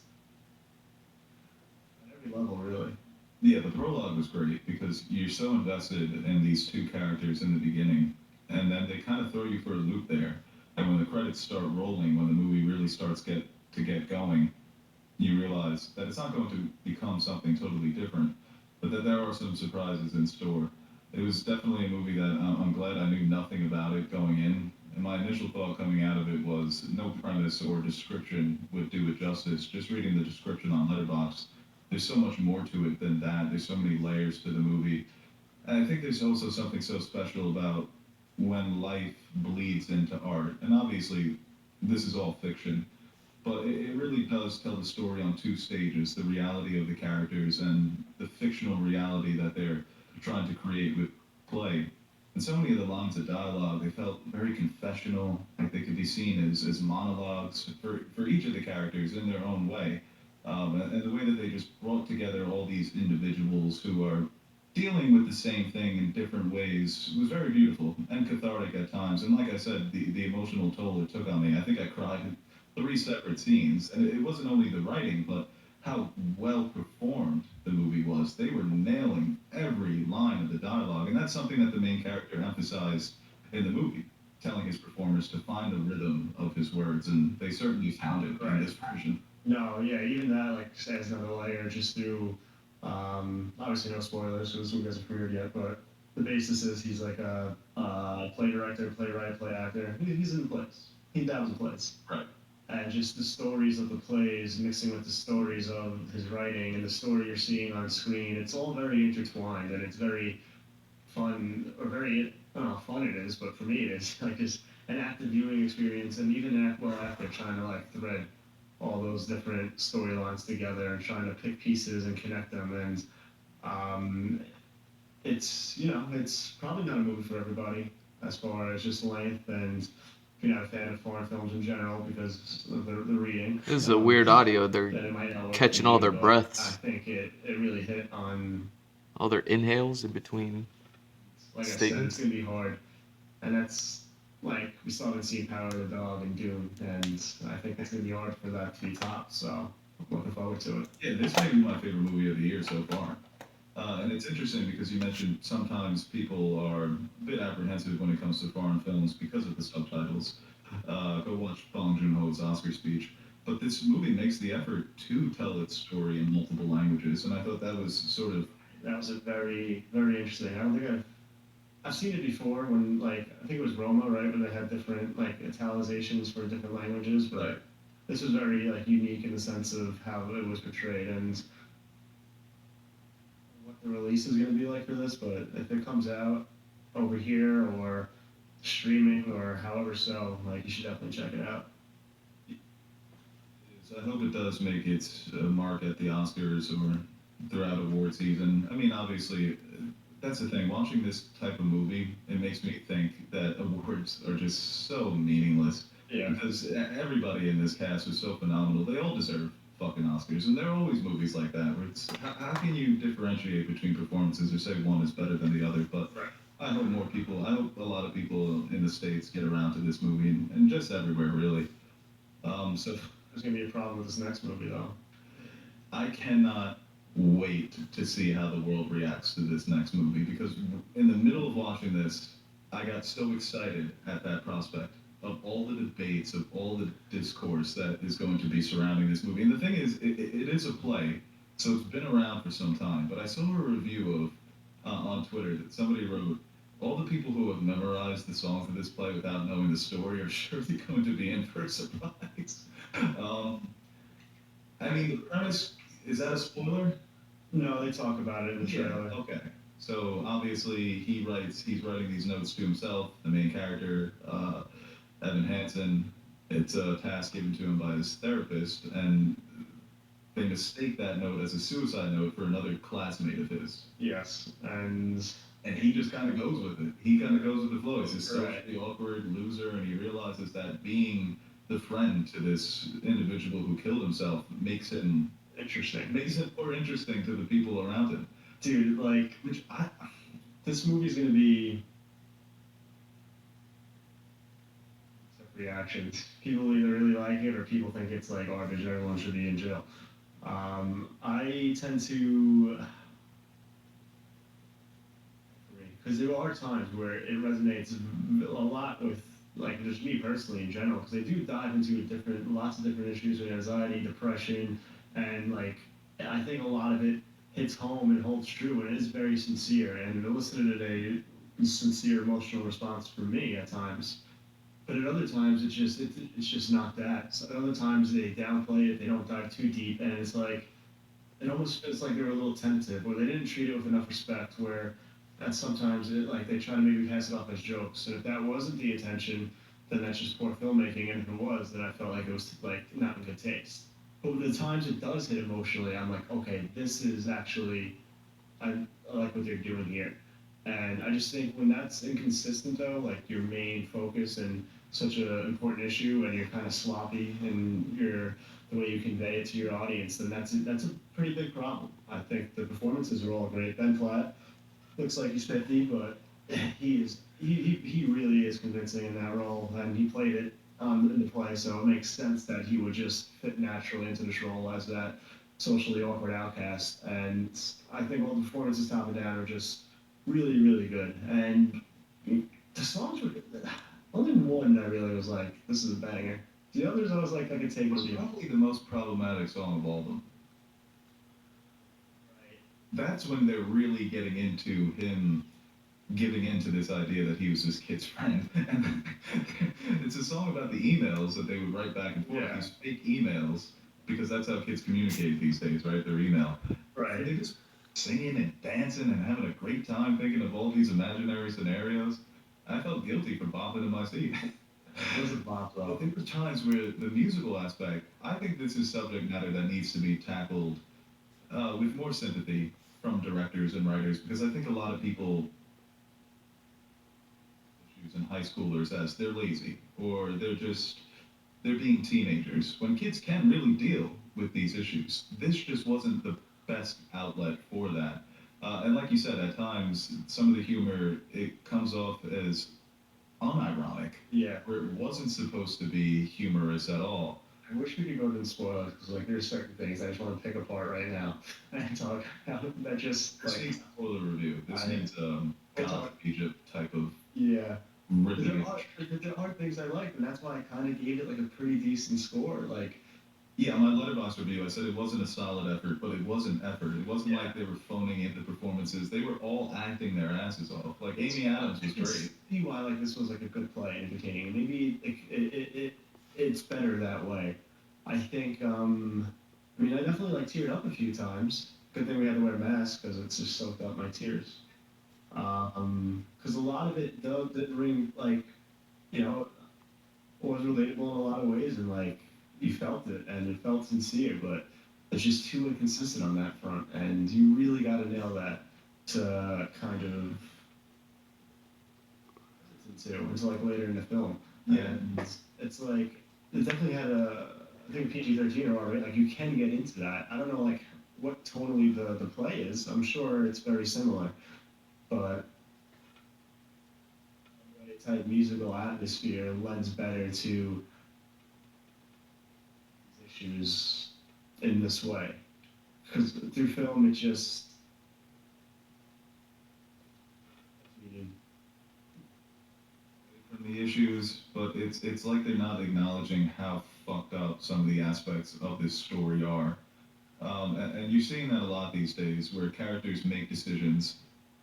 at every level, really. Yeah, the prologue was great because you're so invested in these 2 characters in the beginning, and then they kind of throw you for a loop there. And when the credits start rolling, when the movie really starts to get going, you realize that it's not going to become something totally different, but that there are some surprises in store. It was definitely a movie that I'm glad I knew nothing about it going in. And my initial thought coming out of it was no premise or description would do it justice. Just reading the description on Letterboxd, there's so much more to it than that. There's so many layers to the movie. And I think there's also something so special about when life bleeds into art. And obviously, this is all fiction, but it really does tell the story on 2 stages, the reality of the characters and the fictional reality that they're trying to create with play. And so many of the lines of dialogue, they felt very confessional, like they could be seen as monologues for each of the characters in their own way. And the way that they just brought together all these individuals who are dealing with the same thing in different ways was very beautiful and cathartic at times. And like I said, the emotional toll it took on me, I think I cried in 3 separate scenes. And it wasn't only the writing, but how well performed the movie was. They were nailing every line of the dialogue. And that's something that the main character emphasized in the movie, telling his performers to find the rhythm of his words. And they certainly found it in this version. No, yeah, even that like adds another layer just through. Obviously, no spoilers, so this movie hasn't premiered yet. But the basis is he's like a play director, playwright, play actor. He's in plays. He dabbles in plays. Right. And just the stories of the plays mixing with the stories of his writing and the story you're seeing on screen, it's all very intertwined and it's very fun, or very, I don't know how fun it is, but for me it is like just an active viewing experience, and even well after trying to like thread all those different storylines together and trying to pick pieces and connect them, and it's it's probably not a movie for everybody as far as just length, and if you're not a fan of foreign films in general because of the reading. This is a weird audio. They're Then it might not work catching for all you, their but breaths, I think it really hit on, all their inhales in between like I said, statements. it's gonna be hard, and that's like we still haven't seen Power of the Dog and Dune, and I think it's gonna be hard for that to be topped. So I'm looking forward to it. Yeah, this may be my favorite movie of the year so far. And it's interesting because you mentioned sometimes people are a bit apprehensive when it comes to foreign films because of the subtitles. Go watch Bong Joon-ho's Oscar speech. But this movie makes the effort to tell its story in multiple languages, and I thought that was sort of That was a very, very interesting. I don't think I've seen it before when like I think it was Roma, right, where they had different like italicizations for different languages, but right. this was very like unique in the sense of how it was portrayed and what the release is going to be like for this. But if it comes out over here or streaming or however so, like you should definitely check it out. I hope it does make its mark at the Oscars or throughout award season. I mean, obviously, that's the thing. Watching this type of movie, it makes me think that awards are just so meaningless. Yeah. Because everybody in this cast was so phenomenal. They all deserve fucking Oscars, and there are always movies like that where it's how can you differentiate between performances or say one is better than the other? But Right. I hope a lot of people in the States get around to this movie and just everywhere really. So There's going to be a problem with this next movie though. I cannot wait to see how the world reacts to this next movie because in the middle of watching this, I got so excited at that prospect of all the debates, of all the discourse that is going to be surrounding this movie. And the thing is, it is a play, so it's been around for some time. But I saw a review of on Twitter that somebody wrote, all the people who have memorized the songs of this play without knowing the story are surely going to be in for a surprise. I mean, the premise, is that a spoiler? No, they talk about it in the trailer. Okay. So obviously he's writing these notes to himself, the main character, Evan Hansen. It's a task given to him by his therapist, and they mistake that note as a suicide note for another classmate of his. Yes, and he just kind of goes with it. He kind of goes with the flow. He's this Right. socially awkward loser, and he realizes that being the friend to this individual who killed himself makes him more interesting to the people around him. Dude, like, this movie's gonna be reactions. People either really like it or people think it's like garbage. Everyone should be in jail. I tend to because there are times where it resonates a lot with like just me personally in general because they do dive into lots of different issues with anxiety, depression, and like I think a lot of it hits home and holds true and it is very sincere and it elicited a sincere emotional response from me at times. But at other times it's just not that. So at other times they downplay it, they don't dive too deep, and it's like it almost feels like they were a little tentative or they didn't treat it with enough respect where that sometimes like they try to maybe pass it off as jokes. And if that wasn't the intention, then that's just poor filmmaking. And if it was, then I felt like it was like not in good taste. But the times it does hit emotionally, I'm like, okay, this is actually I like what they're doing here. And I just think when that's inconsistent though, like your main focus and such an important issue, and you're kind of sloppy in the way you convey it to your audience, then that's a pretty big problem. I think the performances are all great. Ben Platt, looks like he's 50, but he really is convincing in that role, and he played it in the play, so it makes sense that he would just fit naturally into this role as that socially awkward outcast. And I think all the performances top and down are just really, really good. And the songs were good. Only one I really was like, this is a banger. The others I was like, I could take it. It's probably the most problematic song of all of them. That's when they're really getting into him giving into this idea that he was this kid's friend. And it's a song about the emails that they would write back and forth, these fake emails, because that's how kids communicate these days, right? Their email. Right. They just singing and dancing and having a great time thinking of all these imaginary scenarios. I felt guilty for bopping in my seat. It was a bop, though. But there were times where the musical aspect, I think this is subject matter that needs to be tackled with more sympathy from directors and writers, because I think a lot of people and high schoolers as they're lazy or they're being teenagers when kids can really deal with these issues. This just wasn't the best outlet for that. And like you said, at times some of the humor, it comes off as unironic. Yeah. Where it wasn't supposed to be humorous at all. I wish we could go to the spoilers, because like there's certain things I just want to pick apart right now and talk about that just This like needs a spoiler review. This needs God of Egypt type of yeah. But ripping. there are things I like, and that's why I kind of gave it like a pretty decent score. Like, yeah, my Letterboxd review, I said it wasn't a solid effort, but it was an effort. It wasn't like they were phoning in the performances. They were all acting their asses off. Like Amy Adams was great. See why like this was like a good play and entertaining, and maybe it's better that way. I think. I mean, I definitely like teared up a few times. Good thing we had to wear masks because it's just soaked up my tears. Because a lot of it though didn't ring like, you know, was relatable in a lot of ways, and like you felt it and it felt sincere, but it's just too inconsistent on that front, and you really got to nail that to kind of into like later in the film. Yeah. And it's like it definitely had I think PG-13 or R-rated. Like you can get into that. I don't know like what tonally the play is. I'm sure it's very similar, but type musical atmosphere lends better to these issues in this way. Because through film, it just from the issues, but it's like they're not acknowledging how fucked up some of the aspects of this story are. And you're seeing that a lot these days, where characters make decisions,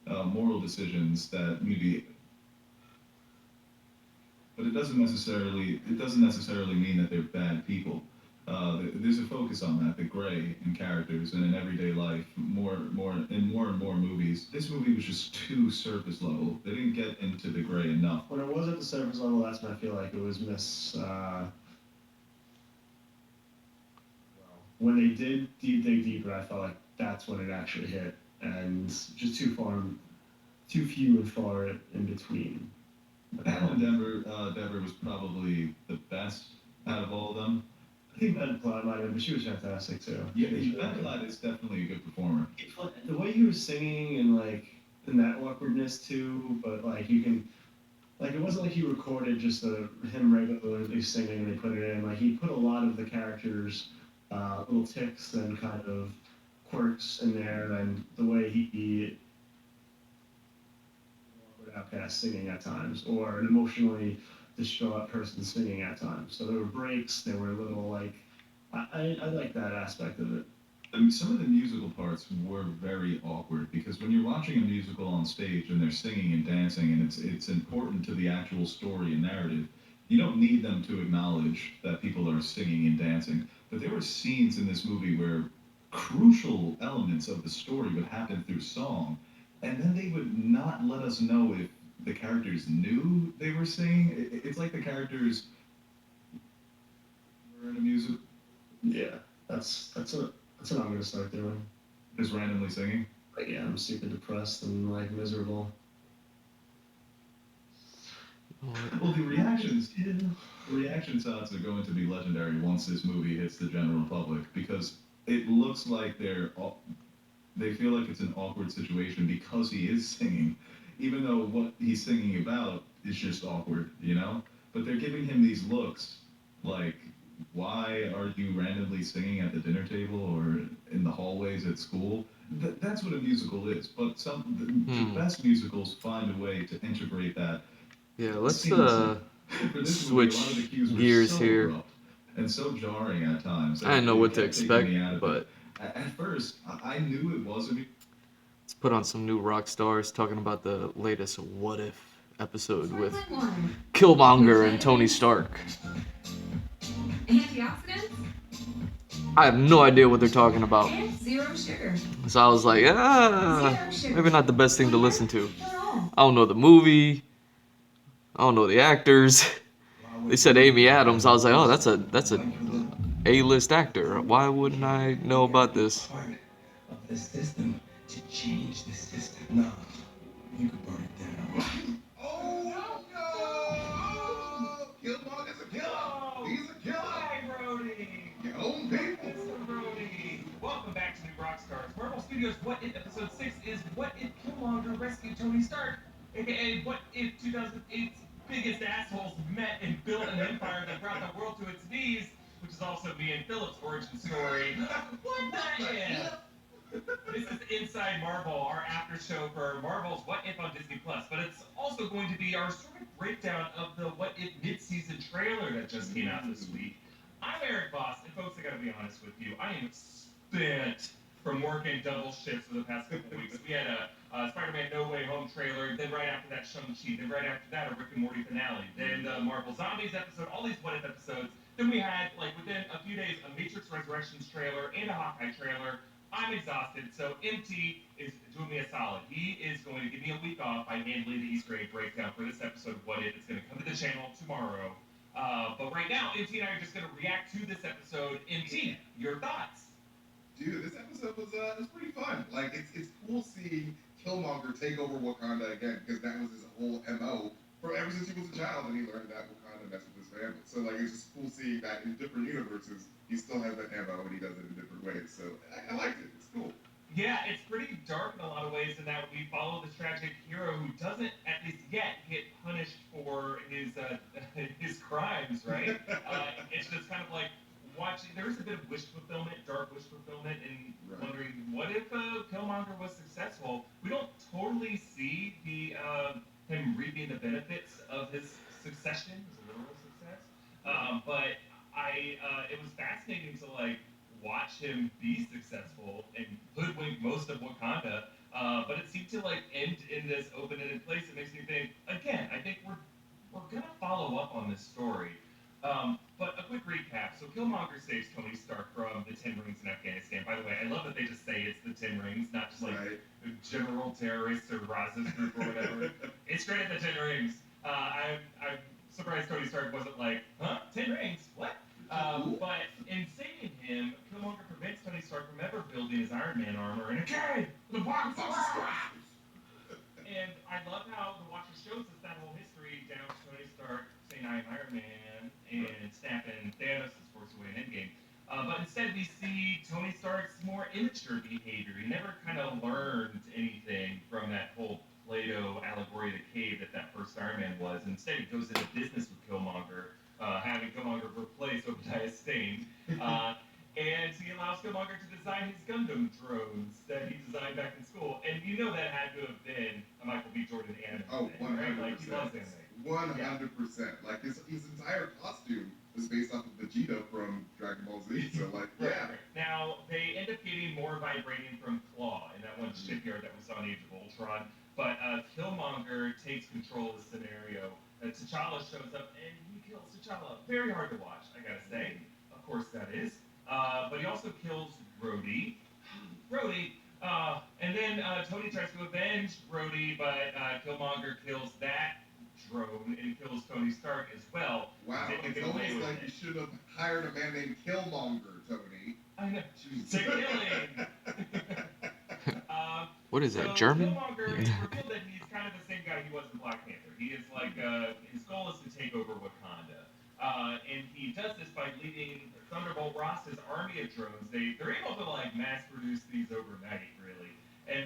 moral decisions that maybe, but it doesn't necessarily mean that they're bad people. There's a focus on that, the gray in characters and in everyday life, more and more movies. This movie was just too surface level. They didn't get into the gray enough. When it was at the surface level, that's when I feel like it was when they did dig deeper, I felt like that's when it actually hit, and just too few and far in between. Alan Dever was probably the best out of all of them. I think Ben Platt might have been, but she was fantastic too. Yeah, Ben Platt is definitely a good performer. The way he was singing and like in that awkwardness too, but like you can, like it wasn't like he recorded just him regularly singing and they put it in. Like he put a lot of the characters' little ticks and kind of quirks in there, and the way he outcast singing at times, or an emotionally distraught person singing at times. So there were breaks, there were little like, I like that aspect of it. I mean, some of the musical parts were very awkward because when you're watching a musical on stage and they're singing and dancing and it's important to the actual story and narrative, you don't need them to acknowledge that people are singing and dancing. But there were scenes in this movie where crucial elements of the story would happen through song, and then they would not let us know if the characters knew they were singing. It's like the characters were in a musical. Yeah, that's what I'm gonna start doing. Just randomly singing. Like, yeah, I'm super depressed and like miserable. Well, the reaction shots are going to be legendary once this movie hits the general public, because it looks like they feel like it's an awkward situation because he is singing, even though what he's singing about is just awkward, you know? But they're giving him these looks like, why are you randomly singing at the dinner table or in the hallways at school? That's what a musical is. But the best musicals find a way to integrate that. Yeah, let's seamlessly. For this movie, a lot of the switch cues were gears so here. abrupt and so jarring at times. I didn't know It what to kept taking expect, me out of it. but At first, I knew it was a let's put on some new rock stars talking about the latest What If episode with Killmonger and Tony Stark. Antioxidants I have no idea what they're talking about. and zero sugar. So I was like, maybe not the best thing to listen to. I don't know the movie. I don't know the actors. They said Amy Adams. I was like, oh, that's a A-list actor. Why wouldn't I know about this? Part of the system to change the system. No, you could burn it down. Oh no! Killmonger's a killer. He's a killer. Hi, Brody. Your own people. Mr. Brody. Welcome back to New Rockstars. Marvel Studios' What If Episode 6 is What If Killmonger Rescued Tony Stark? AKA What If 2008's biggest assholes met and built an empire that brought the world to its knees, which is also me and Philip's origin story. What the hell? This is Inside Marvel, our after show for Marvel's What If on Disney Plus, but it's also going to be our sort of breakdown of the What If mid-season trailer that just came out this week. I'm Eric Voss, and folks, I gotta be honest with you, I am spent from working double shifts for the past couple weeks. We had a Spider-Man No Way Home trailer, then right after that Shang-Chi, then right after that a Rick and Morty finale, then the Marvel Zombies episode, all these What If episodes. Then we had, like, within a few days, a Matrix Resurrections trailer and a Hawkeye trailer. I'm exhausted, so MT is doing me a solid. He is going to give me a week off by handling the Easter egg breakdown for this episode of What If. It's going to come to the channel tomorrow. But right now, MT and I are just going to react to this episode. MT, your thoughts? Dude, this episode was pretty fun. Like it's cool seeing Killmonger take over Wakanda again because that was his whole MO for ever since he was a child, and he learned that Wakanda messed with his family. So like it's just cool seeing that in different universes he still has that MO and he does it in different ways. So I liked it. It's cool. Yeah, it's pretty dark in a lot of ways in that we follow this tragic hero who doesn't, at least yet, get punished for his his crimes, right? It's just kind of like watching. There's a bit of wish fulfillment, dark wish fulfillment, and wondering what if Killmonger was successful. We don't totally see the him reaping the benefits of his succession, his literal success. But it was fascinating to like watch him be successful and hoodwink most of Wakanda. But it seemed to like end in this open-ended place. It makes me think again. I think we're gonna follow up on this story. But a quick recap. So Killmonger saves Tony Stark from the 10 Rings in Afghanistan. By the way, I love that they just say it's the 10 Rings, not just like general terrorists or Raz's group or whatever. It's great at the 10 Rings. I'm surprised Tony Stark wasn't like, huh? 10 Rings? What? But in saving him, Killmonger prevents Tony Stark from ever building his Iron Man armor in a cave with a box of scraps. And I love how the Watcher shows us that whole history down to Tony Stark saying I am Iron Man and snapping Thanos' Force Away in Endgame. But instead we see Tony Stark's more immature behavior. He never kind of learned anything from that whole Plato allegory of the cave that first Iron Man was. Instead he goes into business with Killmonger, having Killmonger replace Obadiah Stane. And he allows Killmonger to design his Gundam drones that he designed back in school. And you know that had to have been a Michael B. Jordan anime. Oh, 100%. Right? Like, he loves anime. 100%. Like his entire costume is based off of Vegeta from Dragon Ball Z. So like, yeah. Now they end up getting more vibranium from Claw in that one shipyard that we saw in Age of Ultron. But Killmonger takes control of the scenario. T'Challa shows up and he kills T'Challa. Very hard to watch, I gotta say. Of course that is. But he also kills Rhodey. And then Tony tries to avenge Rhodey, but Killmonger kills that drone and kills Tony Stark as well. Wow, it's almost like you should have hired a man named Killmonger, Tony. I know. To killing. What is that, German? Killmonger, it's revealed that he's kind of the same guy he was in Black Panther. He is like, his goal is to take over Wakanda. And he does this by leading Thunderbolt Ross's army of drones. They're able to like mass produce these overnight, really.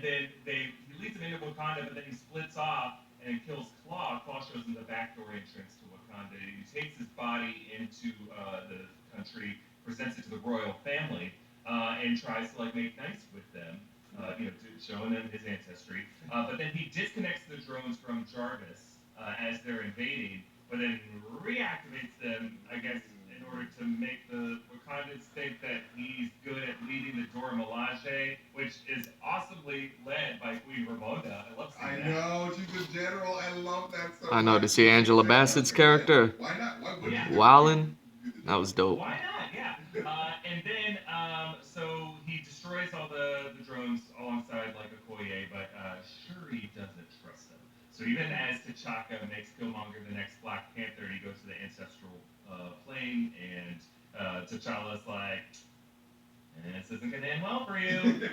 and then he leads him into Wakanda, but then he splits off and kills Claw. Claw shows him the backdoor entrance to Wakanda. He takes his body into the country, presents it to the royal family, and tries to like make nice with them, showing them his ancestry. But then he disconnects the drones from Jarvis as they're invading, but then reactivates them, I guess, in order to make the Wakandans think that he's good at leading the Dora Milaje, which is awesomely led by Queen Ramonda. I love seeing I that. know, she's a general. I love that so I know, much. to see Angela Bassett's character, Why not? Why would Yeah. you? Wildin', that was dope. Why not? Yeah. And then, so he destroys all the drones alongside like Okoye, but Shuri doesn't trust him. So even as T'Chaka makes Killmonger the next Black Panther, he goes to the ancestral plane, and T'Challa's like, this isn't going to end well for you.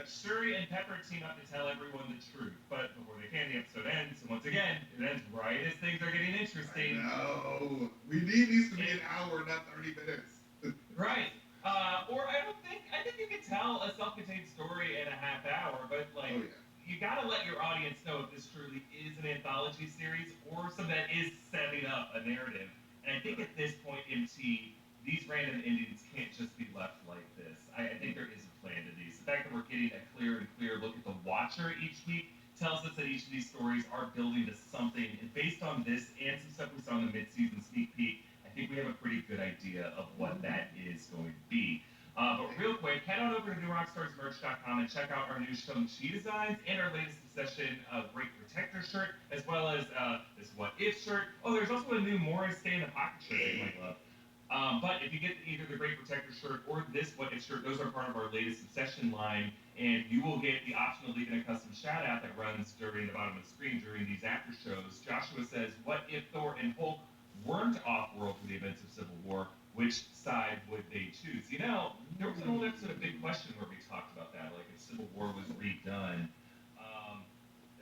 Shuri and Pepper team up to tell everyone the truth, but before they can, the episode ends. And once again, it ends right as things are getting interesting. No, we need these to be an hour, not 30 minutes. Right. Or I think you can tell a self-contained story in a half hour, but like, you gotta let your audience know if this truly is an anthology series or something that is setting up a narrative. And I think at this point, MT, these random endings can't just be left like this. I think there is a plan to these. The fact that we're getting a clearer and clearer look at the Watcher each week tells us that each of these stories are building to something. And based on this and some stuff we saw in the mid-season sneak peek, I think we have a pretty good idea of what that is going to be. But real quick, head on over to newrockstarsmerch.com and check out our new Shang-Chi designs and our latest obsession Great Protector shirt, as well as this What If shirt. Oh, there's also a new Morris Stay in the Pocket shirt that you might love. But if you get either the Great Protector shirt or this What If shirt, those are part of our latest obsession line, and you will get the option of leaving a custom shout out that runs during the bottom of the screen during these after shows. Joshua says, what if Thor and Hulk weren't off-world for the events of Civil War? Which side would they choose? You know, there was an old episode of Big Question where we talked about that, like if Civil War was redone.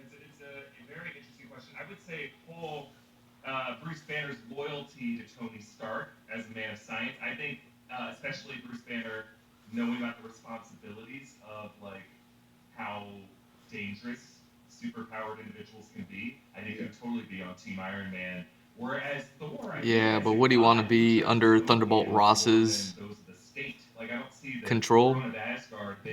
It's a very interesting question. I would say Hulk, Bruce Banner's loyalty to Tony Stark as a man of science. I think, especially Bruce Banner, knowing about the responsibilities of like how dangerous superpowered individuals can be, I think he would totally be on Team Iron Man. Whereas Thor, Yeah, but would he want to be under Thunderbolt Ross's control?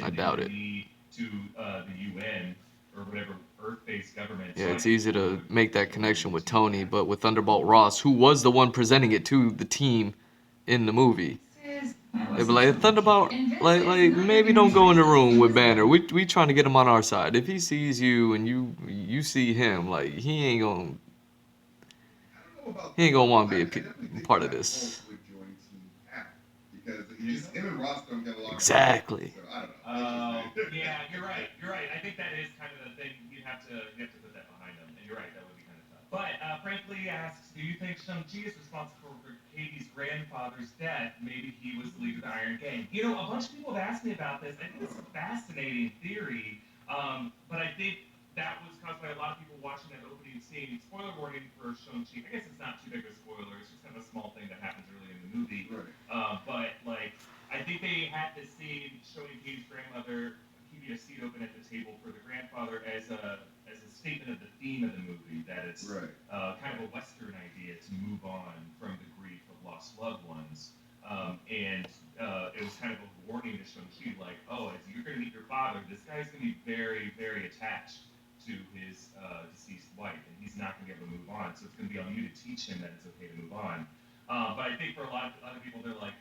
I doubt it. To the UN or whatever Earth-based government. Yeah, it's easy to make that connection with Tony, but with Thunderbolt Ross, who was the one presenting it to the team in the movie, they'd be like, Thunderbolt, like maybe don't go in the room with Banner. We trying to get him on our side. If he sees you and you see him, like he ain't gonna want to be a part of this. Because him and Ross don't get along. Exactly. So I don't know. Yeah, you're right. I think that is kind of the thing. You have to put that behind them. And you're right, that would be kind of tough. But Frankly asks, do you think Shang-Chi is responsible for Katie's grandfather's death? Maybe he was the leader of the Iron Gang. You know, a bunch of people have asked me about this. I think it's a fascinating theory. But I think that was caused by a lot of people watching that opening scene. Spoiler warning for Shang-Chi. I guess it's not too big of a spoiler. It's just kind of a small thing that happens early in the movie. Right. But like, I think they had this scene showing Katie's grandmother keeping a seat open at the table for the grandfather as a statement of the theme of the movie, that it's kind of a Western idea to move on from the grief of lost loved ones. And it was kind of a warning to Shang-Chi, like, oh, as you're going to meet your father, this guy's going to be very, very attached to his deceased wife, and he's not going to be able to move on. So it's going to be on you to teach him that it's okay to move on. But I think for a lot of other people, they're like,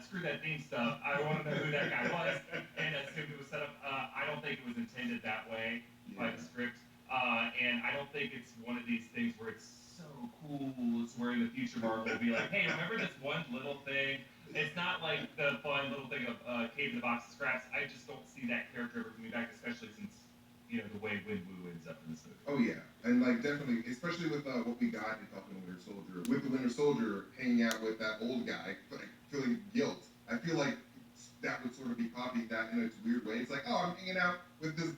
screw that theme stuff. I want to know who that guy was, and assumed it was set up. I don't think it was intended that way by the script, and I don't think it's one of these things where it's so cool. It's where in the future Marvel will be like, hey, remember this one little thing? It's not like the fun little thing of Cave in the Box of Scraps. I just don't see that character ever coming back, especially since the way Wen-Wu ends up in this movie. Oh yeah, and like definitely, especially with what we got in Falcon and Winter Soldier, with the Winter Soldier hanging out with that old guy, like feeling guilt. I feel like that would sort of be copying that in a weird way. It's like, oh, I'm hanging out with this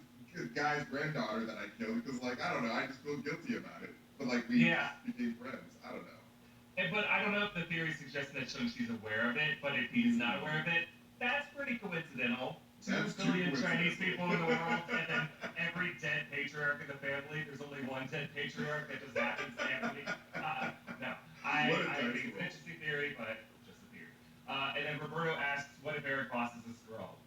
guy's granddaughter that I killed because, like, I don't know, I just feel guilty about it. But like we became friends. I don't know. But I don't know if the theory suggests that Shang-Chi's aware of it. But if he's not aware of it, that's pretty coincidental. That's 2 billion true. Chinese people in the world, and then every dead patriarch in the family, there's only one dead patriarch that just happens every. No, I What a think nice it's an world. interesting theory, but just a theory. And then Roberto asks, what if Eric Voss is a Skrull?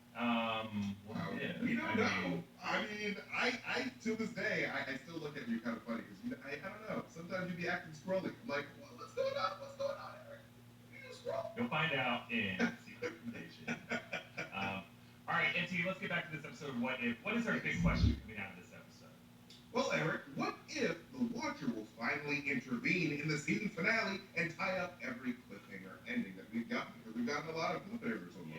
What Wow. if? We don't I know. mean, I to this day, I still look at you kind of funny because I don't know. Sometimes you be acting scrolly. I'm like, what's going on? What's going on, Eric? Are you a scroll? you'll find out in Secret Recommendation. All right, NT, let's get back to this episode. What if? What is our big question coming out of this episode? Well, Eric, what if the Watcher will finally intervene in the season finale and tie up every cliffhanger ending that we've gotten? Because we've gotten a lot of cliffhangers so far.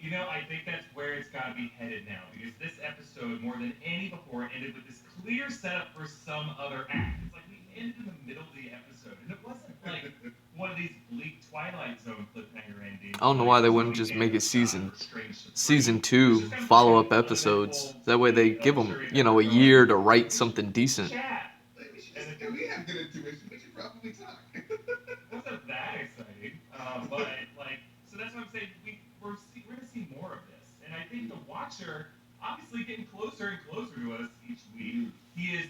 Yeah, I think that's where it's got to be headed now because this episode, more than any before, ended with this clear setup for some other act. It's like we ended in the middle of the episode, and it wasn't like one of these bleak Twilight Zone cliffhanger endings. I don't know why they wouldn't just make it season 2 follow-up episodes. That way they give them, a year to write something decent. If we have good intuition, we should probably talk. It wasn't that exciting, but so that's what I'm saying. We're going to see more of this, and I think the Watcher obviously getting closer and closer to us each week. He is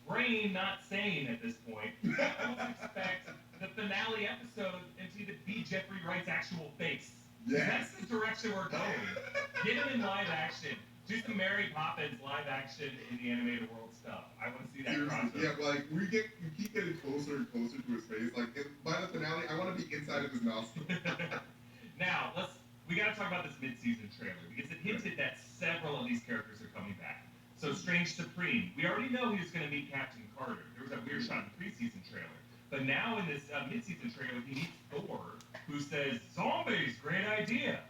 spraying, not saying at this point. I almost expect the finale episode to be Jeffrey Wright's actual face. Yes. That's the direction we're going. Get him in live action. Do some Mary Poppins live action in the animated world stuff. I want to see that crossover. Yeah, like we keep getting closer and closer to his face. Like by the finale, I want to be inside of his nostril. Now we got to talk about this mid-season trailer because it hinted that several of these characters are coming back. So Strange Supreme, we already know he was going to meet Captain Carter. There was that weird shot in the preseason trailer. But now in this mid-season trailer, he meets Thor, who says, "Zombies, great idea."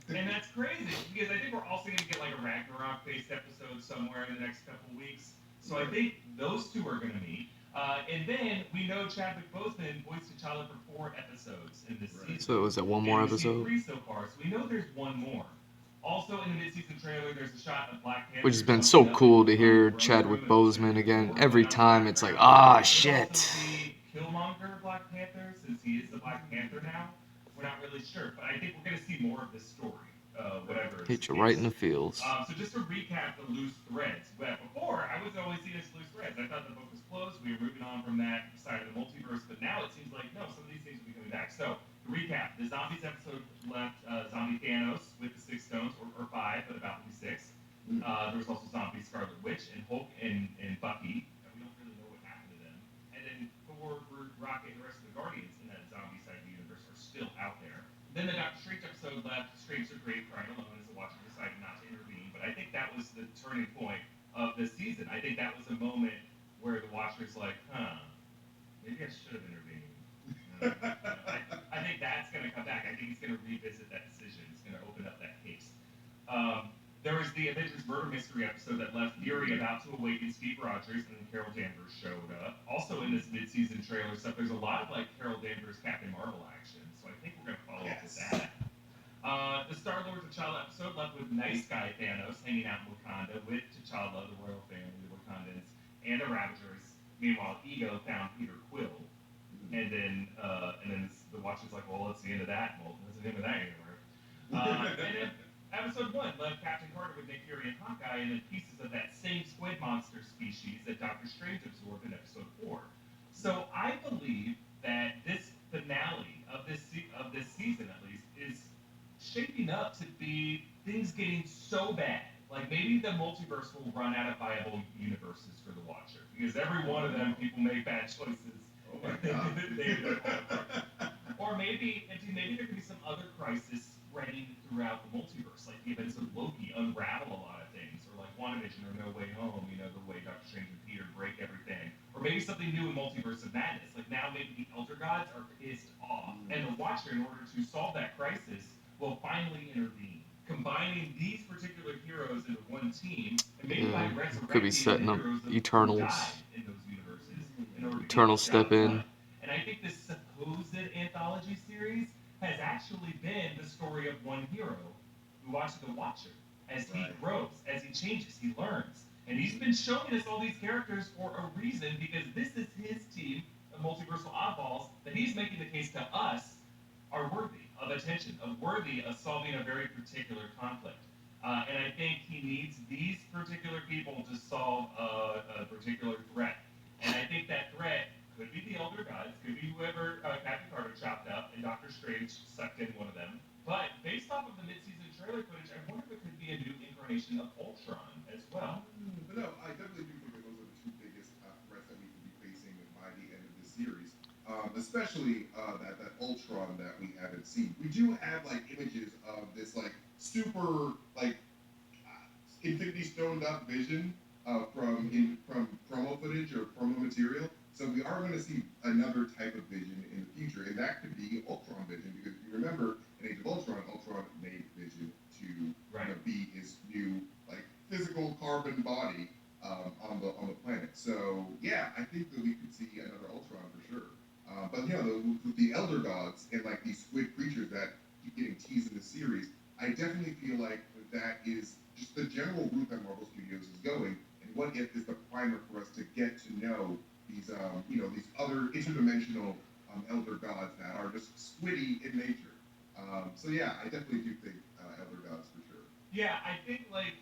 And that's crazy because I think we're also going to get like a Ragnarok-based episode somewhere in the next couple of weeks. So I think those two are going to meet. And then we know Chadwick Boseman voiced T'Challa for 4 episodes in this season. So was that one more And we've seen episode? 3 so far, so we know there's one more. Also in the mid-season trailer, there's a shot of Black Panther. Which has been so cool to hear Chadwick Boseman again. Every time it's like, shit. Killmonger Black Panther, since he is the Black Panther now. We're not really sure, but I think we're going to see more of this story. Whatever. Hit you right in the feels. So just to recap the loose threads. But before, I was always seeing as loose threads. I thought the book was closed. We were moving on from that side of the multiverse. But now it seems like, no, some of these things will be coming back. So, to recap, the Zombies episode left Zombie Thanos with the 6 stones, or 5, but about 6. There was also Zombie Scarlet Witch and Hulk and Bucky. And we don't really know what happened to them. And then Thor, Rocket, and the rest of the Guardians in that zombie side of the universe are still out there. Then the Doctor Strange episode left Strange so great crying alone as the Watcher decided not to intervene. But I think that was the turning point of the season. I think that was a moment where the Watcher's like, maybe I should have intervened. I think that's going to come back. I think he's going to revisit that decision. He's going to open up that case. There was the Avengers Murder Mystery episode that left Fury about to awaken Steve Rogers, and then Carol Danvers showed up. Also in this mid-season trailer stuff, there's a lot of Carol Danvers Captain Marvel action. So I think we're going to follow up with that. The Star-Lord T'Challa episode left with nice guy Thanos hanging out in Wakanda with T'Challa, the royal family, the Wakandans, and the Ravagers. Meanwhile, Ego found Peter Quill. And then the Watcher's like, well, that's the end of that. Well, that's the end of that anywhere. And then episode 1 left Captain Carter with Nick Fury and Hawkeye, and then pieces of that same squid monster species that Doctor Strange absorbed in episode 4. So I believe that this finale of this season, at least, is shaping up to be things getting so bad. Like maybe the multiverse will run out of viable universes for the Watcher because every one of them people make bad choices. Oh my God. Or maybe there could be some other crisis spreading throughout the multiverse, like the events of Loki unravel a lot of things, or like WandaVision or No Way Home, the way Doctor Strange and Peter break everything. Or maybe something new in Multiverse of Madness, like now maybe the Elder Gods are pissed off, and the Watcher, in order to solve that crisis, will finally intervene, combining these particular heroes into one team, and maybe by resurrecting Could be setting up the heroes Eternals. who died in those universes in order to get Eternals the job step in. done. And I think this supposed anthology series has actually been the story of one hero who watches the Watcher as he grows, as he changes, he learns. And he's been showing us all these characters for a reason because this is his team of multiversal oddballs that he's making the case to us are worthy of attention, of worthy of solving a very particular conflict. And I think he needs these particular people to solve a particular threat. And I think that threat could be the Elder Gods, could be whoever Captain Carter chopped up, and Doctor Strange sucked in one of them. But based off of the mid-season trailer footage, I wonder if it could be a new incarnation of Ultron as well. But no, I definitely do think that those are the two biggest threats that we could be facing by the end of this series. Especially that Ultron that we haven't seen. We do have like images of this like super like Infinity Stoned up vision from promo footage or promo material. So we are going to see another type of vision in the future, and that could be Ultron vision, because if you remember in Age of Ultron, Ultron made Vision to be his new like physical carbon body on the planet. So yeah, I think that we could see another Ultron for sure. But you know, the Elder Gods and like these squid creatures that keep getting teased in the series, I definitely feel like that is just the general route that Marvel Studios is going. And What If is the primer for us to get to know these, these other interdimensional Elder Gods that are just squiddy in nature. So yeah, I definitely do think Elder Gods for sure. Yeah, I think like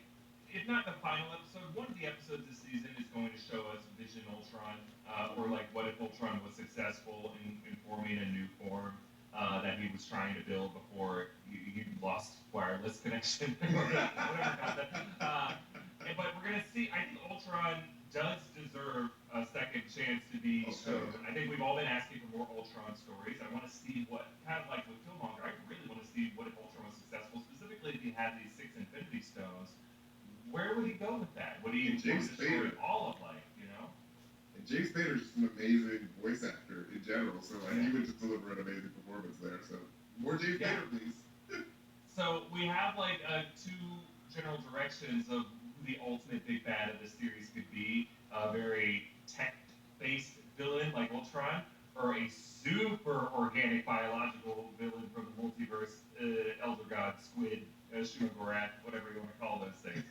if not the final episode, one of the episodes this season is going to show us Vision Ultron, or like what if Ultron was successful in forming a new form that he was trying to build before he lost wireless connection, whatever concept. But we're gonna see. I think Ultron does deserve a second chance to be shown. I think we've all been asking for more Ultron stories. I want to see what kind of like with Killmonger. I really want to see what if Ultron was successful, specifically if he had these 6 Infinity Stones. Where would he go with that? Would he destroy all of life, you know? And James Spader's just an amazing voice actor in general, so like he would just deliver an amazing performance there. So more James Spader, please. So we have like 2 general directions of who the ultimate big bad of the series could be. A very tech-based villain like Ultron, or a super organic biological villain from the multiverse, Elder God, Squid, Shumagorath, whatever you want to call those things.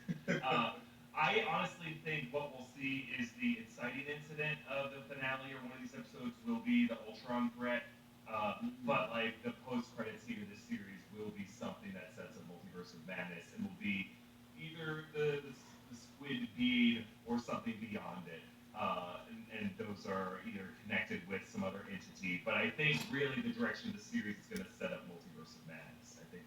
I honestly think what we'll see is the inciting incident of the finale or one of these episodes will be the Ultron threat. But like the post-credit scene of this series will be something that sets a multiverse of madness and will be either the squid being or something beyond it. And those are either connected with some other entity. But I think really the direction of the series is going to set up multiverse of madness. I think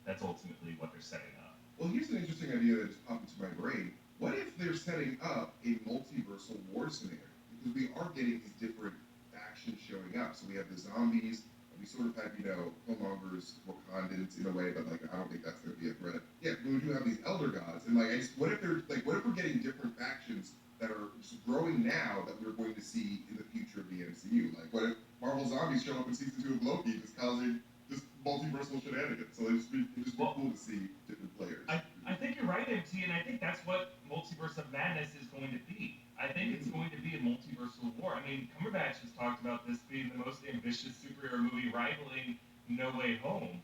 that's ultimately what they're setting up. Well, here's an interesting idea that just popped into my brain. What if they're setting up a multiversal war scenario? Because we are getting these different factions showing up. So we have the zombies. We sort of had, Killmonger's Wakandans in a way, but like I don't think that's going to be a threat. Yeah, we do have these Elder Gods, and like, what if we're getting different factions that are just growing now that we're going to see in the future of the MCU? Like, what if Marvel Zombies show up in season 2 of Loki, just causing just multiversal shenanigans? So it'd just be cool to see different players. I think you're right, MT, and I think that's what Multiverse of Madness is going to be. I think it's going to be a multiversal war. I mean, Cumberbatch has talked about this being the most ambitious superhero movie, rivaling No Way Home.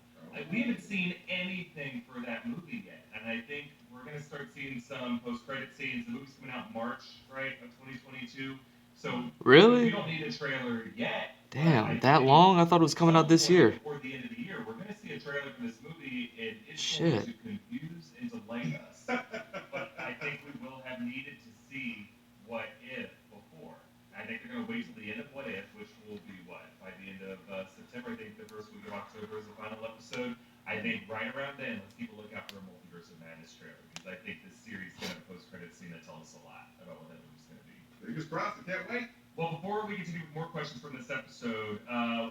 We haven't seen anything for that movie yet, and I think we're going to start seeing some post-credit scenes. The movie's coming out in March, right, of 2022. So Really? we don't need a trailer yet. Damn, that long? I thought it was coming out this year. Before the end of the year, we're going to see a trailer for this movie, and it's Shit. going to confuse and delight us. But I think we will have needed to see What If before. I think they're going to wait till the end of What If, which will be what? By the end of September, I think the first week of October is the final episode. I think right around then, let's keep a lookout for a Multiverse of Madness trailer, because I think this series is going to have a post-credit scene that tells us a lot about what that movie's going to be. Fingers crossed, I can't wait. Well, before we continue with more questions from this episode,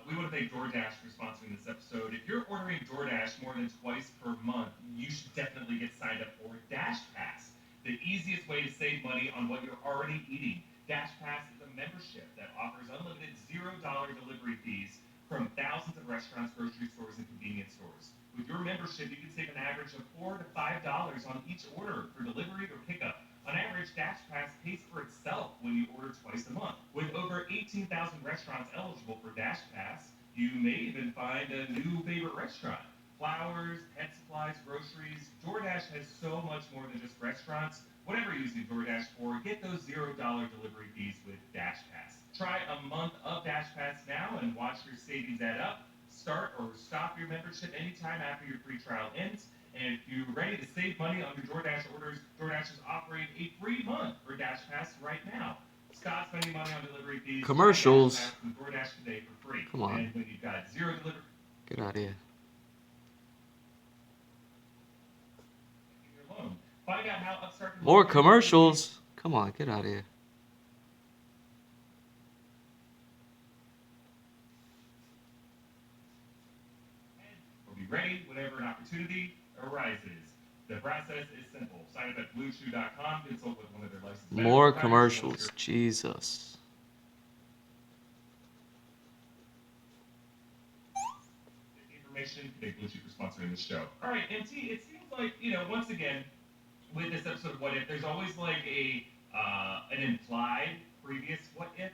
we want to thank DoorDash for sponsoring this episode. If you're ordering DoorDash more than twice per month, you should definitely get signed up for Dash Pass, the easiest way to save money on what you're already eating. Dash Pass is a membership that offers unlimited $0 delivery fees from thousands of restaurants, grocery stores, and convenience stores. With your membership, you can save an average of $4 to $5 on each order for delivery or pickup. On average, Dash Pass pays for itself when you order twice a month. With over 18,000 restaurants eligible for Dash Pass, you may even find a new favorite restaurant. Flowers, pet supplies, groceries. DoorDash has so much more than just restaurants. Whatever you're using DoorDash for, get those $0 delivery fees with Dash Pass. Try a month of Dash Pass now and watch your savings add up. Start or stop your membership anytime after your free trial ends. And if you're ready to save money on your DoorDash orders, DoorDash is offering a free month for Dash Pass right now. Stop spending money on delivery fees. Commercials. Try Dash Pass from DoorDash today for free. Come on. And when you've got zero delivery, Get out of here. your loan. Find out how Upstart can More commercials. Come on, get out of here. Or be ready whenever an opportunity arises. The process is simple. Sign up at bluechew.com, consult with one of their licensed More medical commercials. Jesus. Information. Thank Blue Chew for sponsoring the show. All right, MT. It seems like once again, with this episode of What If, there's always like an implied previous What If.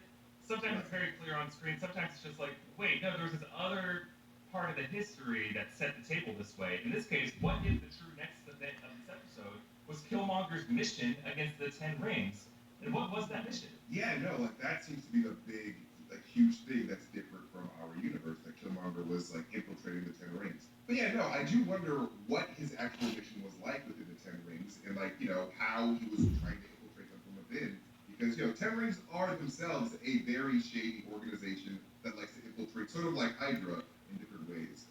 Sometimes it's very clear on screen. Sometimes it's just like, wait, no, there's this other part of the history that set the table this way. In this case, what if the true next event of this episode was Killmonger's mission against the Ten Rings? And what was that mission? Yeah, no, like that seems to be the big, like huge thing that's different from our universe. That Killmonger was like infiltrating the Ten Rings. But yeah, no, I do wonder what his actual mission was like within the Ten Rings, and like how he was trying to infiltrate them from within. Because Ten Rings are themselves a very shady organization that likes to infiltrate, sort of like Hydra in different ways.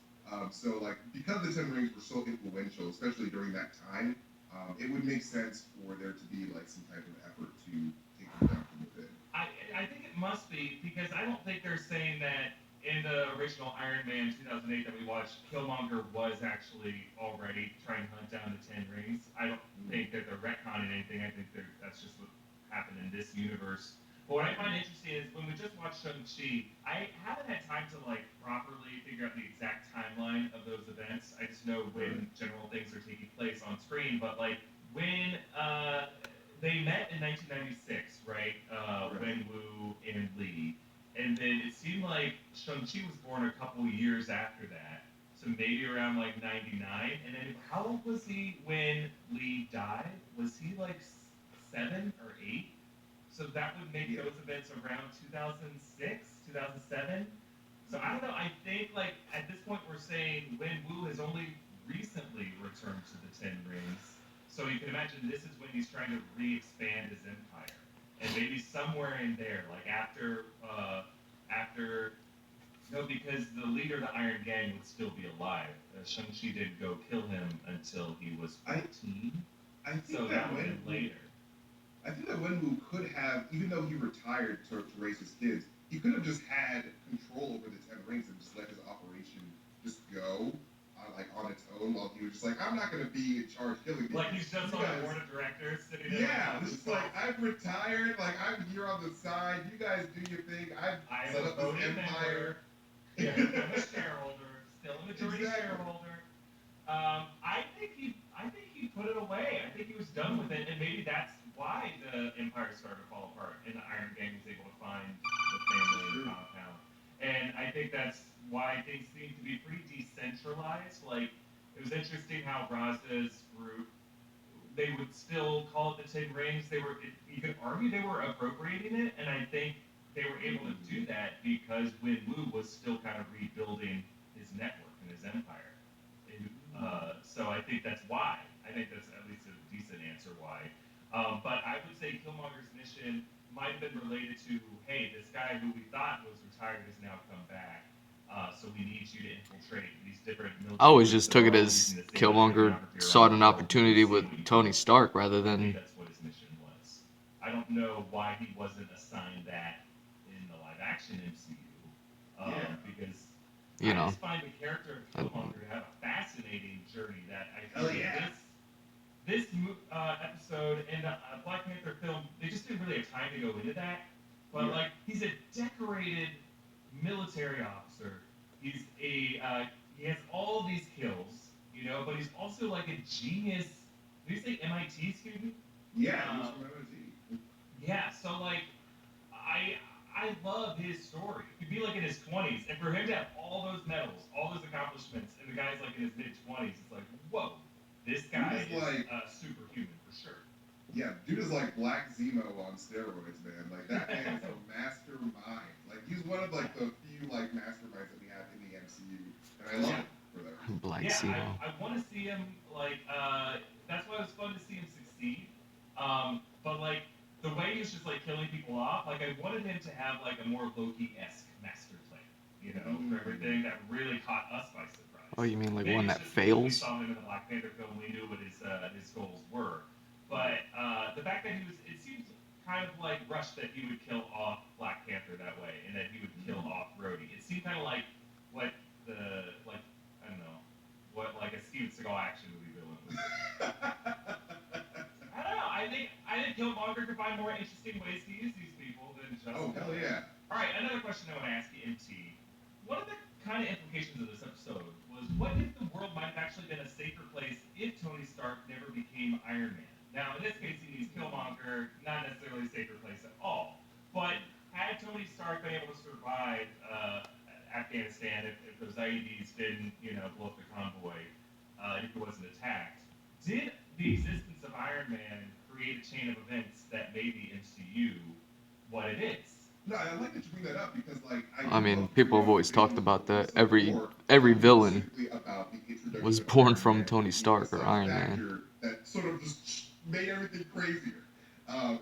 So like because the Ten Rings were so influential, especially during that time, it would make sense for there to be like some type of effort to take them down from within. I think it must be, because I don't think they're saying that in the original Iron Man 2008 that we watched, Killmonger was actually already trying to hunt down the Ten Rings. I don't think that they're retconning anything. I think that's just what happened in this universe. But what I find interesting is when we just watched Shang-Chi, I haven't had time to like properly figure out the exact timeline of those events. I just know when general things are taking place on screen. But like when they met in 1996, right? Wenwu and Lee. And then it seemed like Shang-Chi was born a couple years after that. So maybe around like 99. And then how old was he when Lee died? Was he like 7 or 8? So that would make those events around 2006, 2007. So I don't know. I think like at this point we're saying Wenwu has only recently returned to the Ten Rings. So you can imagine this is when he's trying to re-expand his empire. And maybe somewhere in there, like after because the leader of the Iron Gang would still be alive. Shang-Chi didn't go kill him until he was 14. I think so that would Wenwu, have been later. I think that Wenwu could have, even though he retired to raise his kids, he could have just had control over the Ten Rings and just let his operation just go on its own while he was just like, I'm not going to be in charge killing these. Like he's just on the board of directors sitting there. Yeah, just like, I've retired, like I'm here on the side, you guys do your thing, I've set up this empire. Yeah, I'm a shareholder, still a majority shareholder. I think he put it away. I think he was done with it, and maybe that's why the empire started to fall apart, and the Iron Gang was able to find the family compound. And I think that's why things seem to be pretty decentralized. Like it was interesting how Raza's group, they would still call it the Ten Rings. You could argue they were appropriating it, and I think they were able to do that because Wenwu was still kind of rebuilding his network and his empire. So I think that's why. I think that's at least a decent answer why. But I would say Killmonger's mission might have been related to, hey, this guy who we thought was retired has now come back. So we need you to infiltrate these different military. I always just took it as Killmonger sought an opportunity with Tony Stark rather I think than. that's what his mission was. I don't know why he wasn't assigned that in the live action MCU. Because I just find the character of Killmonger to have a fascinating journey that I feel this episode and the Black Panther film, they just didn't really have time to go into that. But like, he's a decorated military officer. He's he has all these kills, but he's also like a genius. Did you say MIT student? Yeah, he's from MIT. Yeah, so like, I love his story. He'd be like in his 20s, and for him to have all those medals, all those accomplishments, and the guy's like in his mid-20s, it's like, whoa, this guy is like superhuman for sure. Yeah, dude is like Black Zemo on steroids, man. Like that man is a mastermind. Like he's one of like the few like masterminds that we have in the MCU, and I love it for that. Black yeah, Zemo. I want to see him like. That's why it was fun to see him succeed. But like the way he was just like killing people off, like I wanted him to have like a more Loki-esque master plan, you know, for everything that really caught us by surprise. Oh, you mean like Maybe one it's that just because we fails? saw him in the Black Panther film, we knew what his goals were. But the fact that it seems kind of like rushed that he would kill off Black Panther that way, and that he would kill off Rhodey. It seemed kind of like what I don't know, what like a Steven Seagal action movie villain would do. I don't know. I think Killmonger could find more interesting ways to use these people than just. Oh hell yeah! All right, another question I want to ask you, MT. One of the kind of implications of this episode was, what if the world might have actually been a safer place if Tony Stark never became Iron Man? Now, in this case, he means Killmonger, not necessarily a safer place at all. But had Tony Stark been able to survive Afghanistan if those IEDs didn't, blow up the convoy, if it wasn't attacked, did the existence of Iron Man create a chain of events that made the MCU what it is? No, I like that you bring that up because, like, I mean, people have always talked about that. Every villain was born from Tony Stark or Iron Man. That sort of just made everything crazier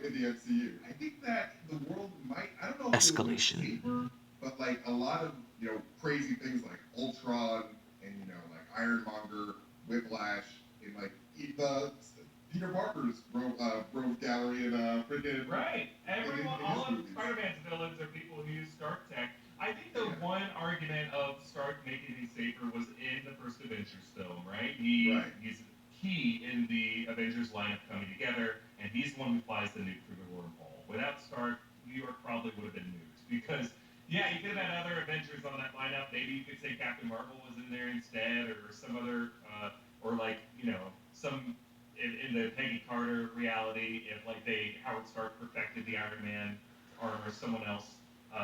in the MCU. I think that the world might, I don't know if Escalation. it was safer, but like a lot of crazy things like Ultron and like Ironmonger, Whiplash, and like the Peter Parker's rogue gallery and freaking right. All of movies. Spider-Man's villains are people who use Stark tech. I think the one argument of Stark making things safer was in the first Avengers film, right? He's key in the Avengers lineup coming together, and he's the one who flies the nuke through the wormhole. Without Stark, New York probably would have been nuked because. Yeah, you could have had other Avengers on that lineup. Maybe you could say Captain Marvel was in there instead, or some other, or like some in the Peggy Carter reality, if like Howard Stark perfected the Iron Man armor, someone else